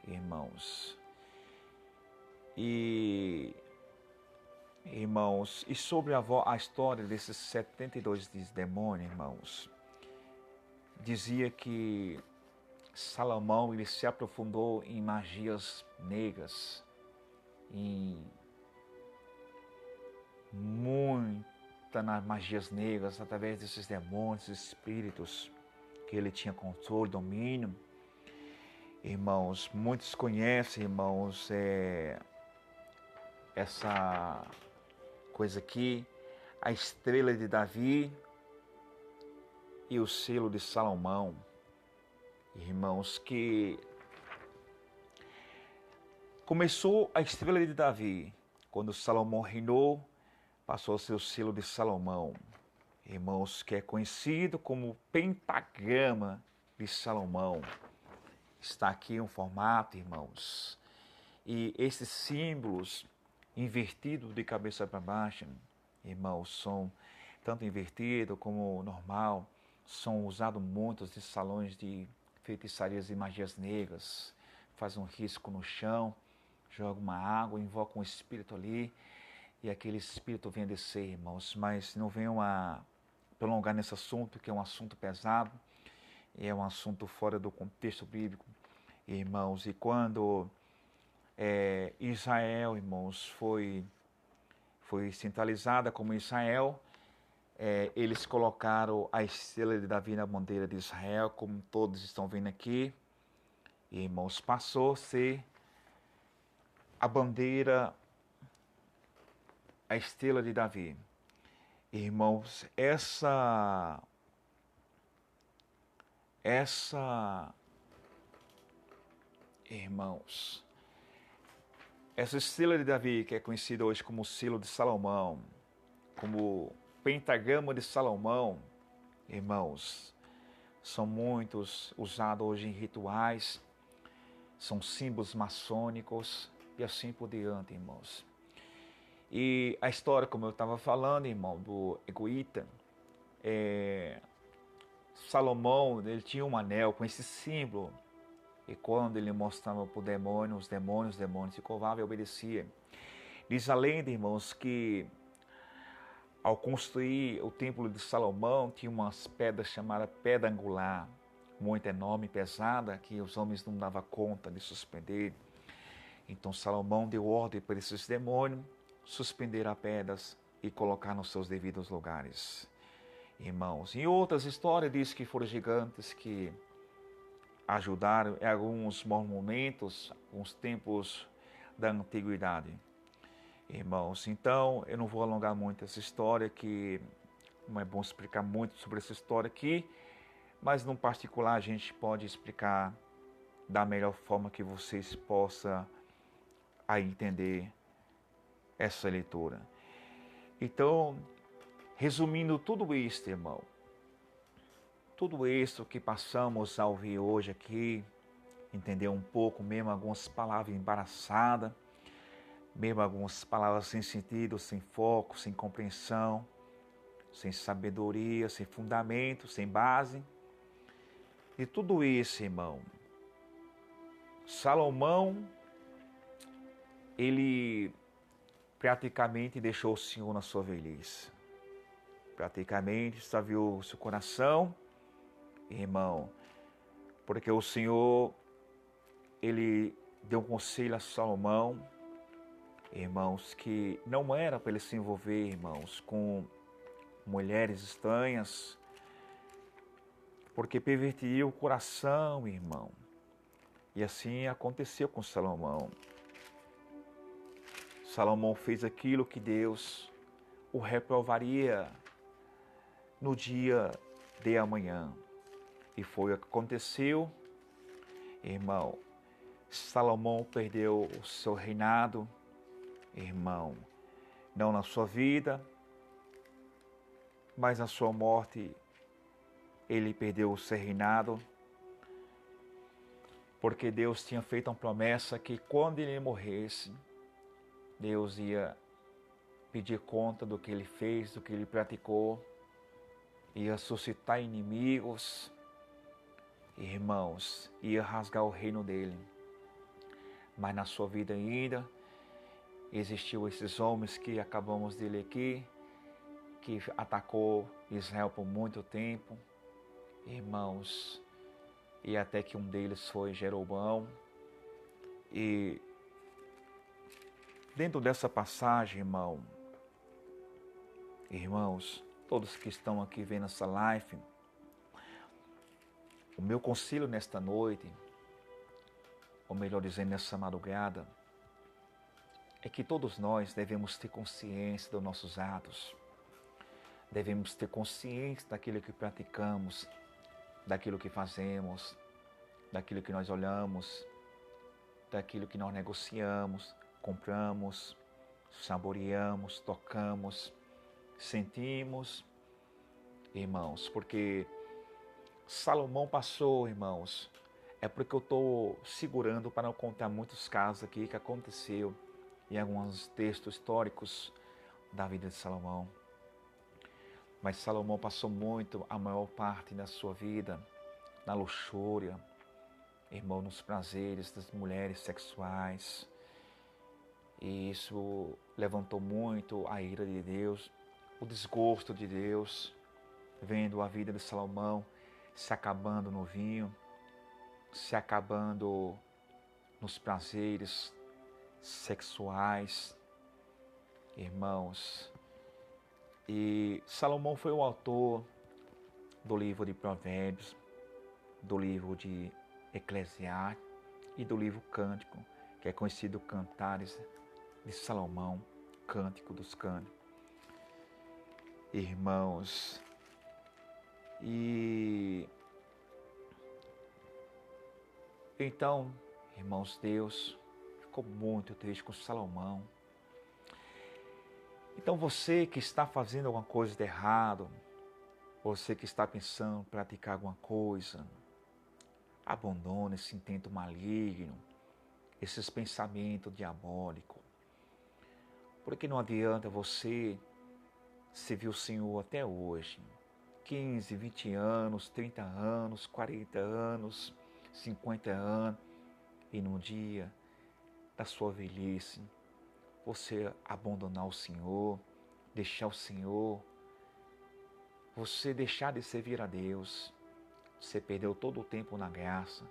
irmãos. E, irmãos, e sobre a história desses 72 demônios, irmãos, dizia que Salomão ele se aprofundou em magias negras, em muitas magias negras, através desses demônios, espíritos, que ele tinha controle, domínio. Irmãos, muitos conhecem, irmãos, essa coisa aqui, a estrela de Davi e o selo de Salomão. Irmãos, que Começou a estrela de Davi. Quando Salomão reinou, passou o seu selo de Salomão. Irmãos, que é conhecido como pentagrama de Salomão. Está aqui um formato, irmãos. E esses símbolos invertidos de cabeça para baixo, irmãos, são tanto invertido como normal, são usados muitos em salões de feitiçarias e magias negras. Faz um risco no chão, joga uma água, invoca um espírito ali, e aquele espírito vem descer, irmãos. Mas não venham a prolongar nesse assunto, que é um assunto pesado, e é um assunto fora do contexto bíblico, irmãos. E quando Israel, irmãos, foi centralizada como Israel, eles colocaram a estrela de Davi na bandeira de Israel, como todos estão vendo aqui. E, irmãos, passou a ser a bandeira, a estrela de Davi. Irmãos, irmãos, essa estrela de Davi, que é conhecida hoje como selo de Salomão, como pentagrama de Salomão, irmãos, são muitos usados hoje em rituais, são símbolos maçônicos e assim por diante, irmãos. E a história, como eu estava falando, irmão, do Egoíta, Salomão, ele tinha um anel com esse símbolo, e quando ele mostrava para o demônio, os demônios se curvavam e obedeciam. Diz a lenda, irmãos, que ao construir o templo de Salomão, tinha umas pedras chamadas pedra angular, muito enorme e pesada, que os homens não davam conta de suspender. Então Salomão deu ordem para esses demônios suspender as pedras e colocar nos seus devidos lugares. Irmãos, em outras histórias diz que foram gigantes que ajudaram em alguns momentos, alguns tempos da antiguidade. Irmãos, então eu não vou alongar muito essa história, que não é bom explicar muito sobre essa história aqui, mas no particular a gente pode explicar da melhor forma que vocês possam aí entender essa leitura. Então, resumindo tudo isso, irmão, tudo isso que passamos a ouvir hoje aqui, entender um pouco, mesmo algumas palavras embaraçadas, mesmo algumas palavras sem sentido, sem foco, sem compreensão, sem sabedoria, sem fundamento, sem base. E tudo isso, irmão, Salomão, ele praticamente deixou o Senhor na sua velhice. Praticamente extraviou o seu coração, irmão, porque o Senhor, ele deu um conselho a Salomão, irmãos, que não era para ele se envolver, irmãos, com mulheres estranhas, porque perverteria o coração, irmão. E assim aconteceu com Salomão. Salomão fez aquilo que Deus o reprovaria no dia de amanhã. E foi o que aconteceu, irmão. Salomão perdeu o seu reinado, irmão, não na sua vida, mas na sua morte ele perdeu o seu reinado, porque Deus tinha feito uma promessa que quando ele morresse, Deus ia pedir conta do que ele fez, do que ele praticou, ia suscitar inimigos, irmãos, ia rasgar o reino dele. Mas na sua vida ainda, existiu esses homens que acabamos de ler aqui, que atacou Israel por muito tempo, irmãos, e até que um deles foi Jeroboão. E dentro dessa passagem, irmãos, todos que estão aqui vendo essa live, o meu conselho nesta noite, ou melhor dizendo, nessa madrugada, é que todos nós devemos ter consciência dos nossos atos, devemos ter consciência daquilo que praticamos, daquilo que fazemos, daquilo que nós olhamos, daquilo que nós negociamos, compramos, saboreamos, tocamos, sentimos, irmãos, porque Salomão passou, irmãos, é porque eu estou segurando para não contar muitos casos aqui que aconteceu em alguns textos históricos da vida de Salomão. Mas Salomão passou muito, a maior parte da sua vida, na luxúria, irmão, nos prazeres das mulheres sexuais. E isso levantou muito a ira de Deus, o desgosto de Deus, vendo a vida de Salomão se acabando no vinho, se acabando nos prazeres sexuais, irmãos. E Salomão foi o autor do livro de Provérbios, do livro de Eclesiastes e do livro Cântico, que é conhecido Cantares de Salomão, Cântico dos Cânticos. Irmãos, e então, irmãos, Deus ficou muito triste com Salomão. Então você que está fazendo alguma coisa de errado, você que está pensando em praticar alguma coisa, abandone esse intento maligno, esses pensamentos diabólicos. Porque não adianta você servir o Senhor até hoje, 15, 20 anos, 30 anos, 40 anos, 50 anos, e num dia da sua velhice, você abandonar o Senhor, deixar o Senhor, você deixar de servir a Deus, você perdeu todo o tempo na graça,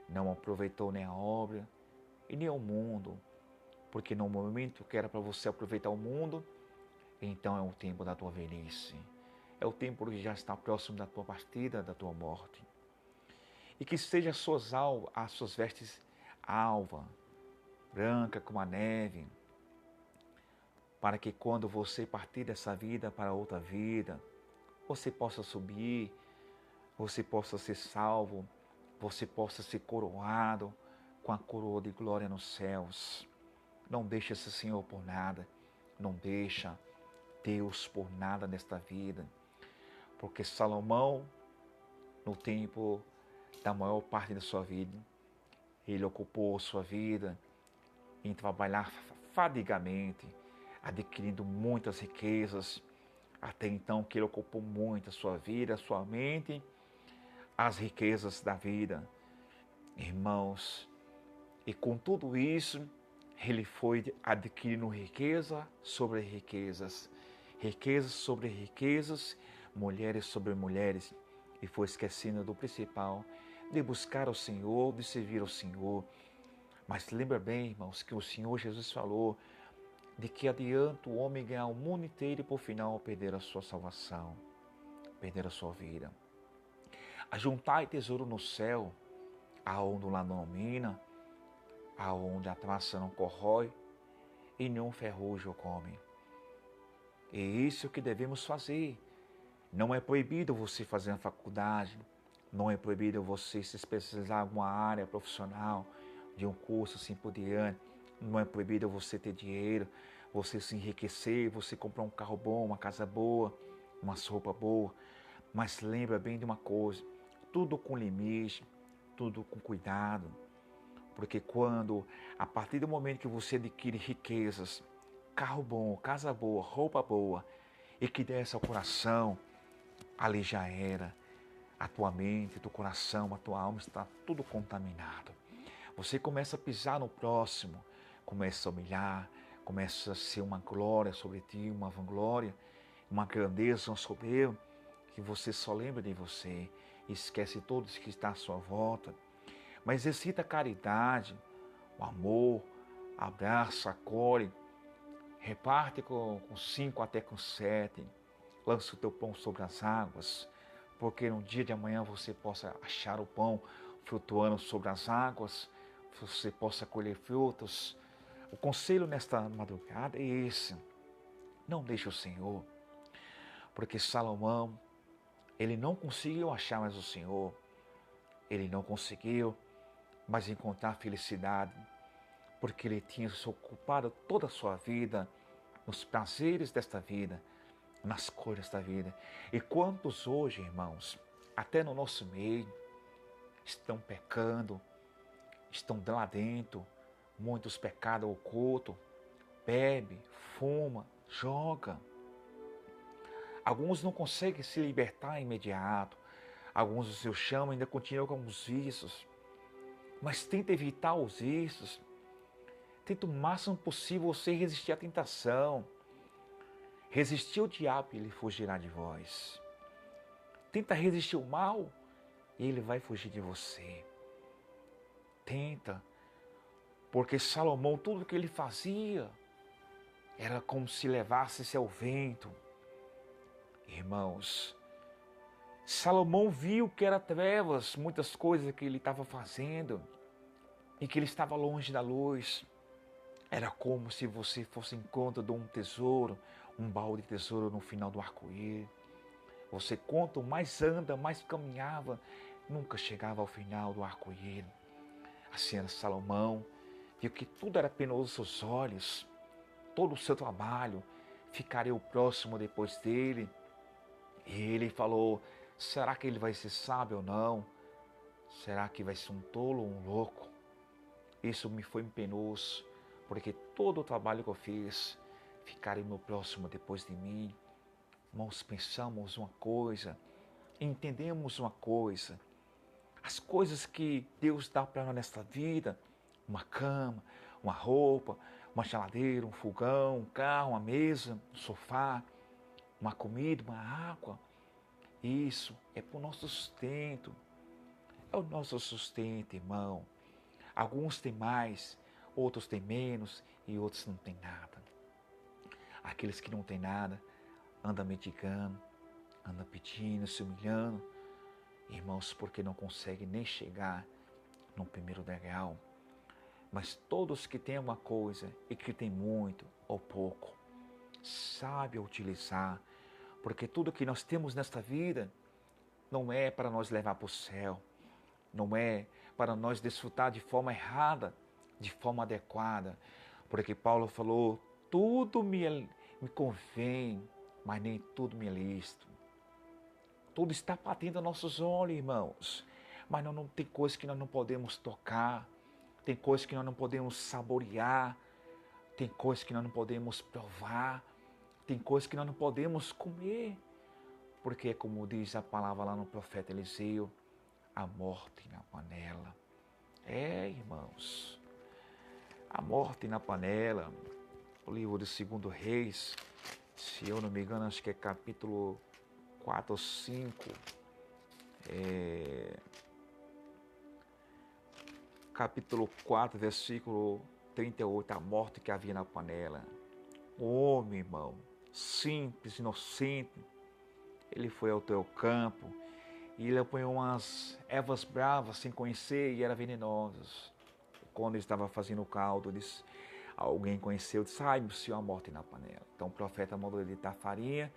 não aproveitou nem a obra e nem o mundo, porque no momento que era para você aproveitar o mundo, então é o tempo da tua velhice, é o tempo que já está próximo da tua partida, da tua morte. E que seja as suas vestes alva, branca como a neve, para que quando você partir dessa vida para outra vida, você possa subir, você possa ser salvo, você possa ser coroado com a coroa de glória nos céus. Não deixa esse Senhor por nada, não deixa Deus por nada nesta vida, porque Salomão, no tempo da maior parte da sua vida, ele ocupou sua vida em trabalhar fadigamente, adquirindo muitas riquezas, até então que ele ocupou muito a sua vida, a sua mente, as riquezas da vida. Irmãos, e com tudo isso, ele foi adquirindo riqueza sobre riquezas, riquezas sobre riquezas, mulheres sobre mulheres, e foi esquecendo do principal, de buscar o Senhor, de servir ao Senhor. Mas lembra bem, irmãos, que o Senhor Jesus falou de que adianta o homem ganhar o mundo inteiro e por final perder a sua salvação, perder a sua vida. Ajuntai tesouro no céu, aonde lá não mina, aonde a traça não corrói e nenhum ferrugem come. E isso é o que devemos fazer. Não é proibido você fazer uma faculdade, não é proibido você se especializar em alguma área profissional, de um curso assim por diante. Não é proibido você ter dinheiro, você se enriquecer, você comprar um carro bom, uma casa boa, uma roupa boa. Mas lembra bem de uma coisa, tudo com limite, tudo com cuidado. Porque quando, a partir do momento que você adquire riquezas, carro bom, casa boa, roupa boa, e que desce ao coração, ali já era. A tua mente, teu coração, a tua alma está tudo contaminado. Você começa a pisar no próximo, começa a humilhar, começa a ser uma glória sobre ti, uma vanglória, uma grandeza, uma soberba, que você só lembra de você e esquece todos que estão à sua volta. Mas exercita a caridade, o amor, abraça, acolhe, reparte com 5 até com 7, lança o teu pão sobre as águas, porque no dia de amanhã você possa achar o pão flutuando sobre as águas, você possa colher frutos. O conselho nesta madrugada é esse: não deixe o Senhor, porque Salomão, ele não conseguiu achar mais o Senhor, ele não conseguiu mais encontrar felicidade porque ele tinha se ocupado toda a sua vida nos prazeres desta vida, nas coisas da vida. E quantos hoje, irmãos, até no nosso meio, estão pecando, estão lá dentro, muitos pecados ocultos, bebe, fuma, joga. Alguns não conseguem se libertar imediato, alguns do seu chama ainda continuam com os vícios, mas tenta evitar os vícios, tenta o máximo possível você resistir à tentação, resistir ao diabo e ele fugirá de vós. Tenta resistir ao mal e ele vai fugir de você. Tenta, porque Salomão, tudo que ele fazia, era como se levasse-se ao vento. Irmãos, Salomão viu que era trevas, muitas coisas que ele estava fazendo, e que ele estava longe da luz. Era como se você fosse em conta de um tesouro, um baú de tesouro no final do arco-íris. Você quanto mais anda, mais caminhava, nunca chegava ao final do arco-íris. Assim era Salomão, viu que tudo era penoso aos seus olhos, todo o seu trabalho, ficaria o próximo depois dele. E ele falou, será que ele vai ser sábio ou não? Será que vai ser um tolo ou um louco? Isso me foi penoso, porque todo o trabalho que eu fiz, ficaria meu próximo depois de mim. Irmãos, pensamos uma coisa, entendemos uma coisa. As coisas que Deus dá para nós nesta vida, uma cama, uma roupa, uma geladeira, um fogão, um carro, uma mesa, um sofá, uma comida, uma água. Isso é para o nosso sustento. É o nosso sustento, irmão. Alguns têm mais, outros têm menos e outros não têm nada. Aqueles que não têm nada, andam mendigando, andam pedindo, se humilhando. Irmãos, porque não conseguem nem chegar no primeiro degrau. Mas todos que têm uma coisa e que têm muito ou pouco, sabe utilizar, porque tudo que nós temos nesta vida não é para nós levar para o céu, não é para nós desfrutar de forma errada, de forma adequada, porque Paulo falou, tudo me convém, mas nem tudo me é lícito. Tudo está batendo aos nossos olhos, irmãos, mas não tem coisa que nós não podemos tocar, tem coisas que nós não podemos saborear, tem coisas que nós não podemos provar, tem coisas que nós não podemos comer, porque como diz a palavra lá no profeta Eliseu, a morte na panela. É, irmãos, a morte na panela. O livro de 2 Reis, se eu não me engano, acho que é capítulo 4 ou 5. Capítulo 4, versículo 38, a morte que havia na panela. O homem, irmão, simples, inocente, ele foi ao teu campo e ele apanhou umas ervas bravas sem conhecer e eram venenosas. Quando ele estava fazendo o caldo, alguém conheceu, disse, ai, meu senhor, a morte na panela. Então o profeta mandou ele deitar farinha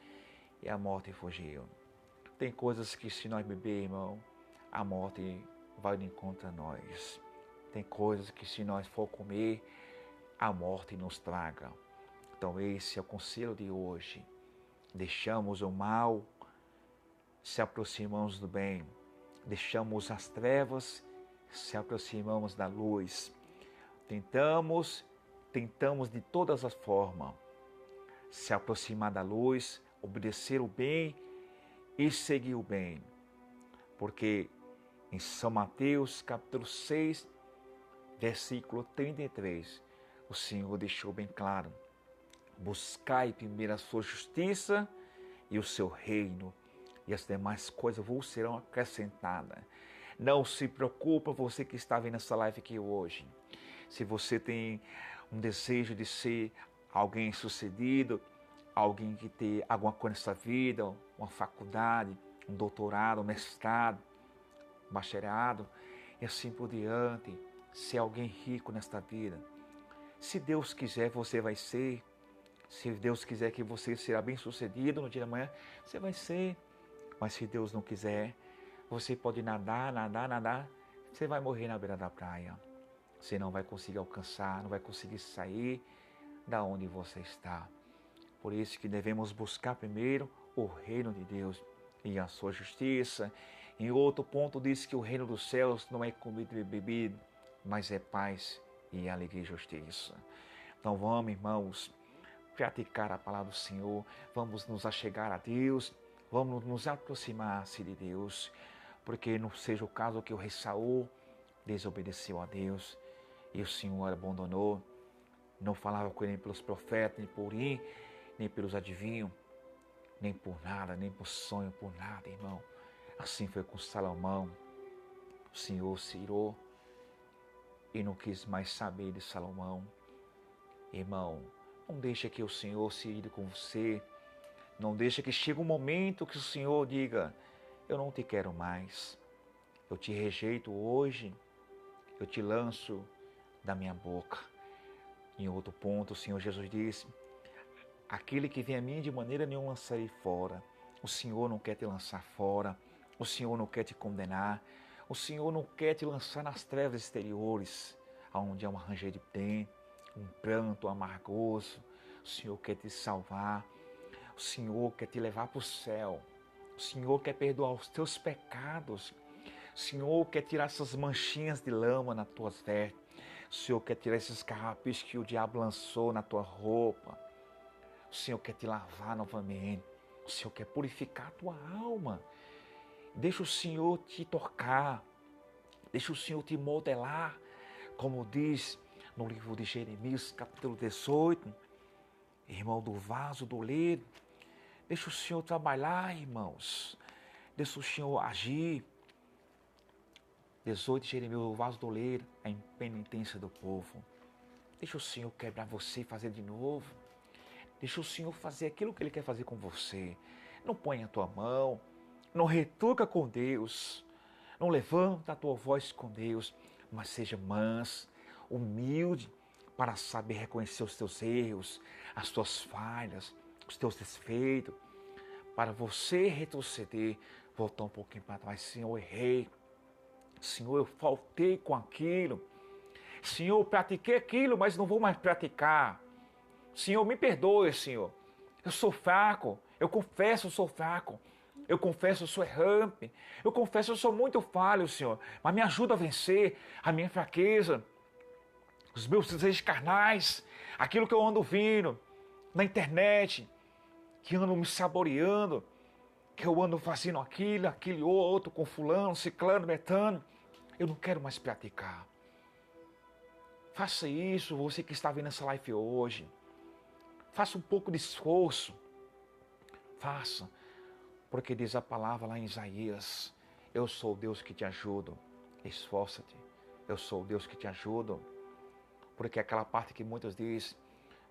e a morte fugiu. Tem coisas que se nós beber, irmão, a morte vai de encontro a nós. Tem coisas que se nós for comer, a morte nos traga. Então esse é o conselho de hoje. Deixamos o mal, se aproximamos do bem. Deixamos as trevas, se aproximamos da luz. Tentamos de todas as formas se aproximar da luz, obedecer o bem e seguir o bem. Porque em São Mateus, capítulo 6, versículo 33, o Senhor deixou bem claro, buscai primeiro a sua justiça e o seu reino, e as demais coisas vos serão acrescentadas. Não se preocupa, você que está vendo essa live aqui hoje. Se você tem um desejo de ser alguém sucedido, alguém que tem alguma coisa nessa vida, uma faculdade, um doutorado, um mestrado, um bacharelado, e assim por diante, ser alguém rico nesta vida. Se Deus quiser, você vai ser. Se Deus quiser que você seja bem sucedido no dia de amanhã, você vai ser. Mas se Deus não quiser, você pode nadar, você vai morrer na beira da praia. você não vai conseguir alcançar, não vai conseguir sair da onde você está. Por isso que devemos buscar primeiro o reino de Deus e a sua justiça. Em outro ponto diz que o reino dos céus não é comida e bebida, mas é paz e alegria e justiça. Então vamos, irmãos, praticar a palavra do Senhor, vamos nos achegar a Deus, vamos nos aproximar-se de Deus, porque não seja o caso que o rei Saul desobedeceu a Deus e o Senhor abandonou, não falava com ele nem pelos profetas, nem por Urim, nem pelos adivinhos, nem por nada, nem por sonho, por nada, irmão. Assim foi com Salomão. O Senhor se irou e não quis mais saber de Salomão. Irmão, não deixa que o Senhor se ire com você. Não deixa que chegue um momento que o Senhor diga, eu não te quero mais. Eu te rejeito hoje. Eu te lanço da minha boca. Em outro ponto, o Senhor Jesus disse, aquele que vem a mim de maneira nenhuma lançarei fora. O Senhor não quer te lançar fora. O Senhor não quer te condenar. O Senhor não quer te lançar nas trevas exteriores, onde há um ranger de dente, um pranto amargoso. O Senhor quer te salvar. O Senhor quer te levar para o céu. O Senhor quer perdoar os teus pecados. O Senhor quer tirar essas manchinhas de lama nas tuas vestes. O Senhor quer tirar esses carrapichos que o diabo lançou na tua roupa. O Senhor quer te lavar novamente. O Senhor quer purificar a tua alma. Deixa o Senhor te tocar. Deixa o Senhor te modelar. Como diz no livro de Jeremias, capítulo 18. Irmão, do vaso do oleiro. Deixa o Senhor trabalhar, irmãos. Deixa o Senhor agir. 18, Jeremias, o vaso do oleiro, a impenitência do povo. Deixa o Senhor quebrar você e fazer de novo. Deixa o Senhor fazer aquilo que Ele quer fazer com você. Não põe a tua mão, não retruca com Deus, não levanta a tua voz com Deus, mas seja manso, humilde, para saber reconhecer os teus erros, as tuas falhas, os teus defeitos, para você retroceder, voltar um pouquinho para trás. Senhor, eu errei. Senhor, eu faltei com aquilo. Senhor, eu pratiquei aquilo, mas não vou mais praticar. Senhor, me perdoe, Senhor. Eu sou fraco. Eu confesso, eu sou fraco. Eu confesso, eu sou errante. Eu confesso, eu sou muito falho, Senhor. Mas me ajuda a vencer a minha fraqueza, os meus desejos carnais, aquilo que eu ando ouvindo na internet, que ando me saboreando, que eu ando fazendo aquilo, aquele outro, com fulano, ciclano, betano. Eu não quero mais praticar. Faça isso, você que está vendo essa live hoje. Faça um pouco de esforço. Faça. Porque diz a palavra lá em Isaías, eu sou o Deus que te ajudo. Esforça-te. Eu sou o Deus que te ajudo. Porque aquela parte que muitos dizem,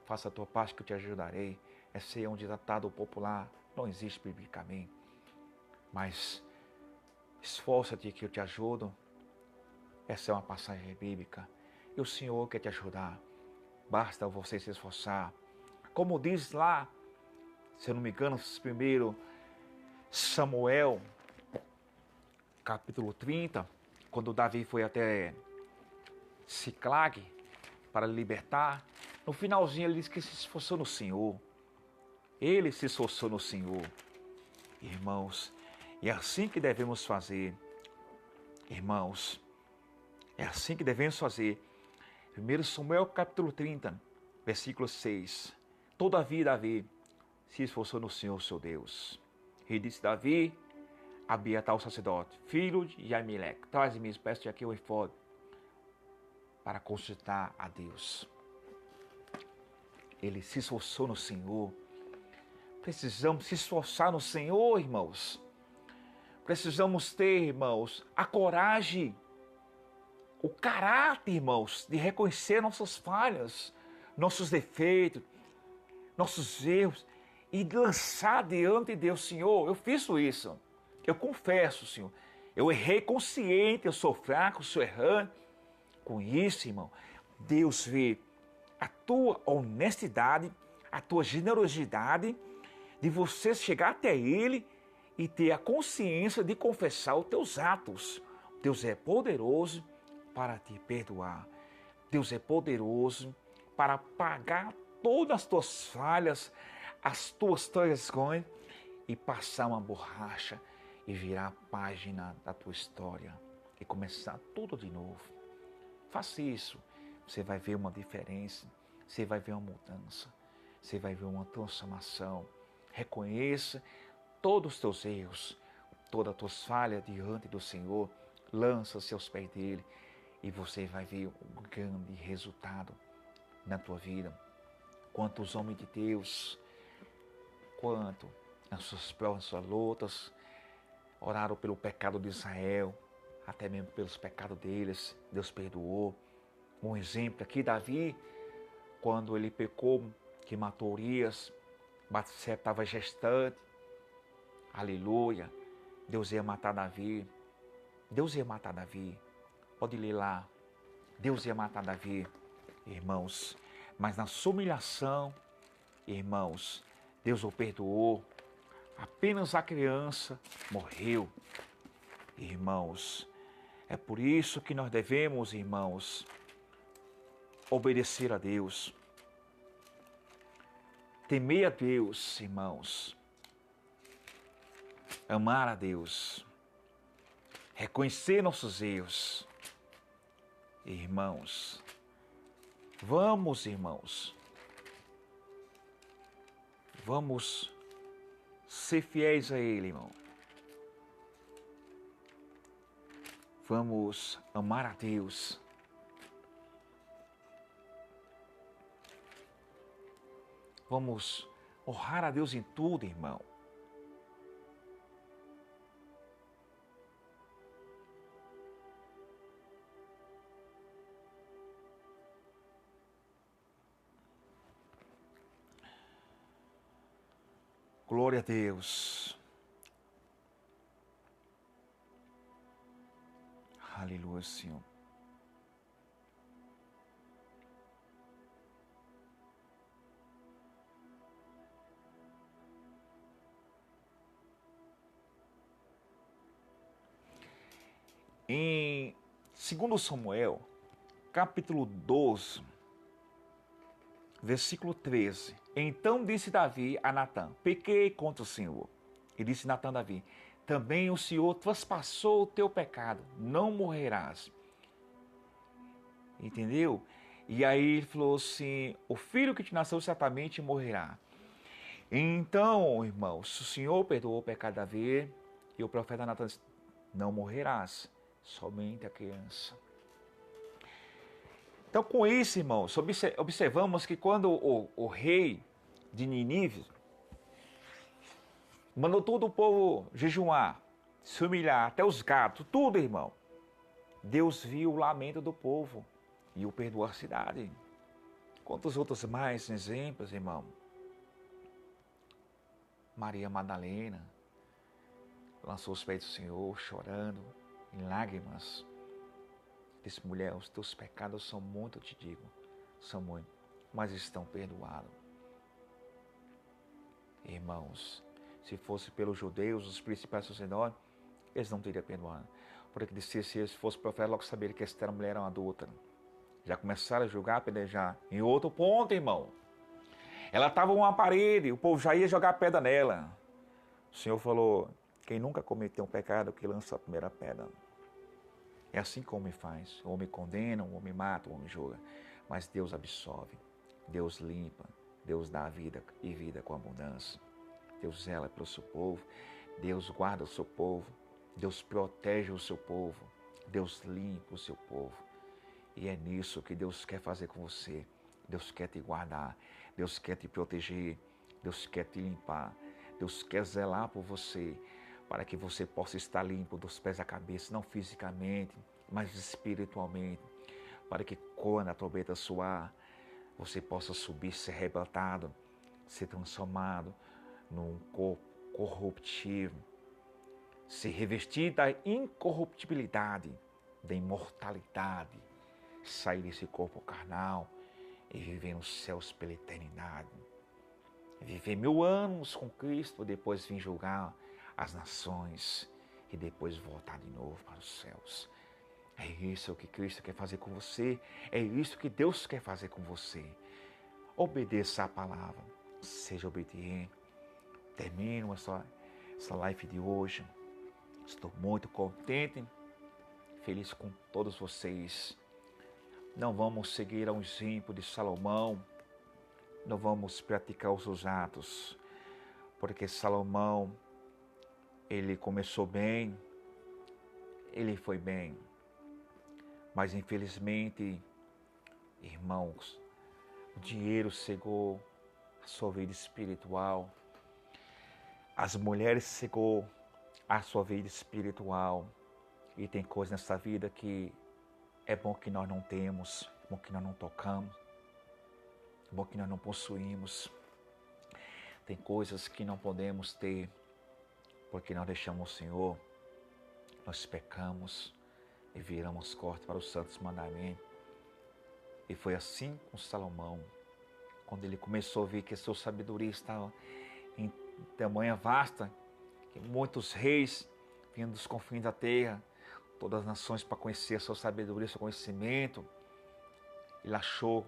faça a tua parte que eu te ajudarei. Esse é um ditado popular, não existe biblicamente. Mas esforça-te que eu te ajudo. Essa é uma passagem bíblica. E o Senhor quer te ajudar. Basta você se esforçar. Como diz lá, se eu não me engano, primeiro Samuel, capítulo 30, quando Davi foi até Siclag para libertar, no finalzinho ele diz que se esforçou no Senhor. Ele se esforçou no Senhor. Irmãos, é assim que devemos fazer. Irmãos, é assim que devemos fazer. 1 Samuel capítulo 30, versículo 6. Todavia Davi se esforçou no Senhor seu Deus. E disse Davi a Abiatar o sacerdote, filho de Aimeleque, traz-me, peço-te aqui o efode, para consultar a Deus. Ele se esforçou no Senhor. Precisamos se esforçar no Senhor, irmãos. Precisamos ter, irmãos, a coragem, o caráter, irmãos, de reconhecer nossas falhas, nossos defeitos, nossos erros e lançar diante de Deus. Senhor, eu fiz isso. Eu confesso, Senhor. Eu errei consciente, eu sou fraco, sou errante. Com isso, irmão, Deus vê a tua honestidade, a tua generosidade de você chegar até Ele e ter a consciência de confessar os teus atos. Deus é poderoso para te perdoar. Deus é poderoso para pagar todas as tuas falhas, as tuas traições e passar uma borracha e virar a página da tua história e começar tudo de novo. Faça isso, você vai ver uma diferença, você vai ver uma mudança, você vai ver uma transformação. Reconheça todos os teus erros, todas as tuas falhas diante do Senhor, lança seus pés dele e você vai ver um grande resultado na tua vida. Quantos homens de Deus, quanto nas suas provas, nas suas lutas, oraram pelo pecado de Israel, até mesmo pelos pecados deles, Deus perdoou. Um exemplo aqui, Davi, quando ele pecou, que matou Urias, Batseba estava gestante, aleluia, Deus ia matar Davi, Deus ia matar Davi, pode ler lá, Deus ia matar Davi, irmãos, mas na sua humilhação, irmãos, Deus o perdoou, apenas a criança morreu, irmãos. É por isso que nós devemos, irmãos, obedecer a Deus, temer a Deus, irmãos, amar a Deus, reconhecer nossos erros, irmãos. Vamos, irmãos, vamos ser fiéis a Ele, irmão. Vamos amar a Deus. Vamos honrar a Deus em tudo, irmão. Glória a Deus. Aleluia, Senhor. Em 2 Samuel, capítulo 12, versículo 13. Então disse Davi a Natã: pequei contra o Senhor. E disse Natã a Davi: também o Senhor traspassou o teu pecado, não morrerás. Entendeu? E aí ele falou assim: o filho que te nasceu certamente morrerá. Então, irmãos, o Senhor perdoou o pecado de Davi, e o profeta Natã disse: não morrerás, somente a criança. Então, com isso, irmãos, observamos que quando o rei de Nínive mandou todo o povo jejuar, se humilhar, até os gatos, tudo, irmão, Deus viu o lamento do povo e o perdoou a cidade. Quantos outros mais exemplos, irmão? Maria Madalena lançou os pés do Senhor, chorando, em lágrimas. Disse: mulher, os teus pecados são muito, eu te digo, são muito, mas estão perdoados. Irmãos, se fosse pelos judeus, os principais sacerdotes, eles não teriam perdoado. Porque se eles fossem profeta, logo saberiam que esta mulher era uma adúltera. Já começaram a julgar, a apedrejar. Em outro ponto, irmão, ela estava em uma parede, o povo já ia jogar pedra nela. O Senhor falou: quem nunca cometeu um pecado, que lança a primeira pedra. É assim que o homem faz. O homem condena, o homem mata, o homem julga. Mas Deus absolve, Deus limpa, Deus dá vida e vida com abundância. Deus zela pelo seu povo, Deus guarda o seu povo, Deus protege o seu povo, Deus limpa o seu povo. E é nisso que Deus quer fazer com você. Deus quer te guardar, Deus quer te proteger, Deus quer te limpar, Deus quer zelar por você, para que você possa estar limpo dos pés à cabeça, não fisicamente, mas espiritualmente, para que quando a trombeta soar, você possa subir, ser arrebatado, ser transformado num corpo corruptível, ser revestido da incorruptibilidade, da imortalidade, sair desse corpo carnal e viver nos céus pela eternidade. Viver 1000 anos com Cristo, depois vir julgar as nações e depois voltar de novo para os céus. É isso que Cristo quer fazer com você. É isso que Deus quer fazer com você. Obedeça a palavra. Seja obediente. Termino essa live de hoje. Estou muito contente, feliz com todos vocês. Não vamos seguir ao exemplo de Salomão. Não vamos praticar os seus atos. Porque Salomão, ele começou bem. Ele foi bem. Mas infelizmente, irmãos, o dinheiro cegou a sua vida espiritual. As mulheres cegou a sua vida espiritual. E tem coisas nessa vida que é bom que nós não temos, é bom que nós não tocamos, é bom que nós não possuímos. Tem coisas que não podemos ter porque nós deixamos o Senhor, nós pecamos e viramos corte para os santos mandamentos. E foi assim com Salomão, quando ele começou a ver que a sua sabedoria estava em tamanha vasta, que muitos reis vindo dos confins da terra, todas as nações para conhecer a sua sabedoria, seu conhecimento. Ele achou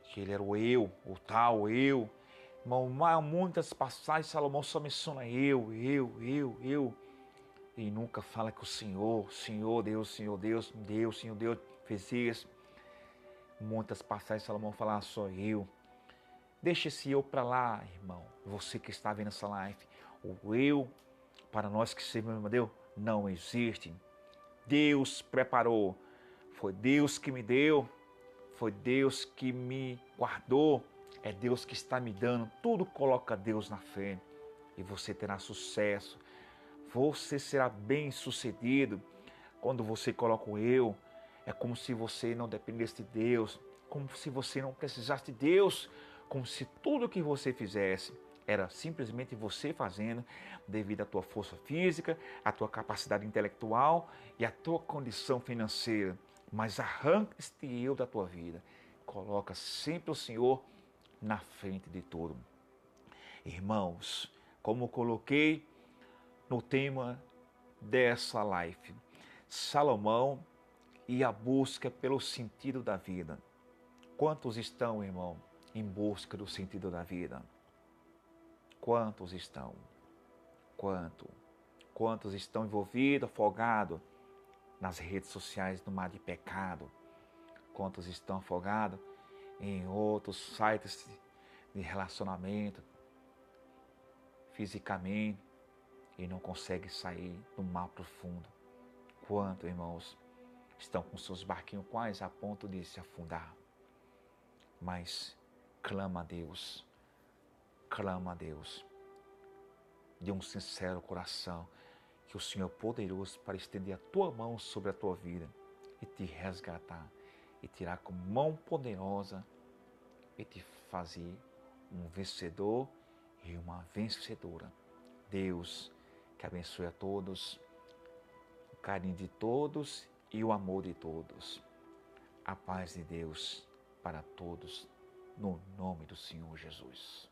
que ele era o eu, o tal eu. Irmão, muitas passagens Salomão só menciona eu. E nunca fala que o Senhor Deus fez isso. Muitas passagens Salomão fala só eu. Deixa esse eu para lá, irmão. Você que está vendo essa live. O eu, para nós que servimos a Deus, não existe. Deus preparou. Foi Deus que me deu. Foi Deus que me guardou. É Deus que está me dando. Tudo coloca Deus na frente. E você terá sucesso. Você será bem sucedido. Quando você coloca o eu, é como se você não dependesse de Deus. Como se você não precisasse de Deus. Como se tudo que você fizesse era simplesmente você fazendo devido à tua força física, à tua capacidade intelectual e à tua condição financeira. Mas arranca este eu da tua vida. Coloca sempre o Senhor na frente de tudo. Irmãos, como coloquei no tema dessa live, Salomão e a busca pelo sentido da vida. Quantos estão, irmão, em busca do sentido da vida? Quantos estão? Quantos estão envolvidos, afogados nas redes sociais no mar de pecado? Quantos estão afogados em outros sites de relacionamento, fisicamente, e não conseguem sair do mar profundo? Quantos, irmãos, estão com seus barquinhos quase a ponto de se afundar? Mas clama a Deus, de um sincero coração, que o Senhor é poderoso para estender a tua mão sobre a tua vida e te resgatar, e tirar com mão poderosa e te fazer um vencedor e uma vencedora. Deus que abençoe a todos, o carinho de todos e o amor de todos. A paz de Deus para todos, no nome do Senhor Jesus.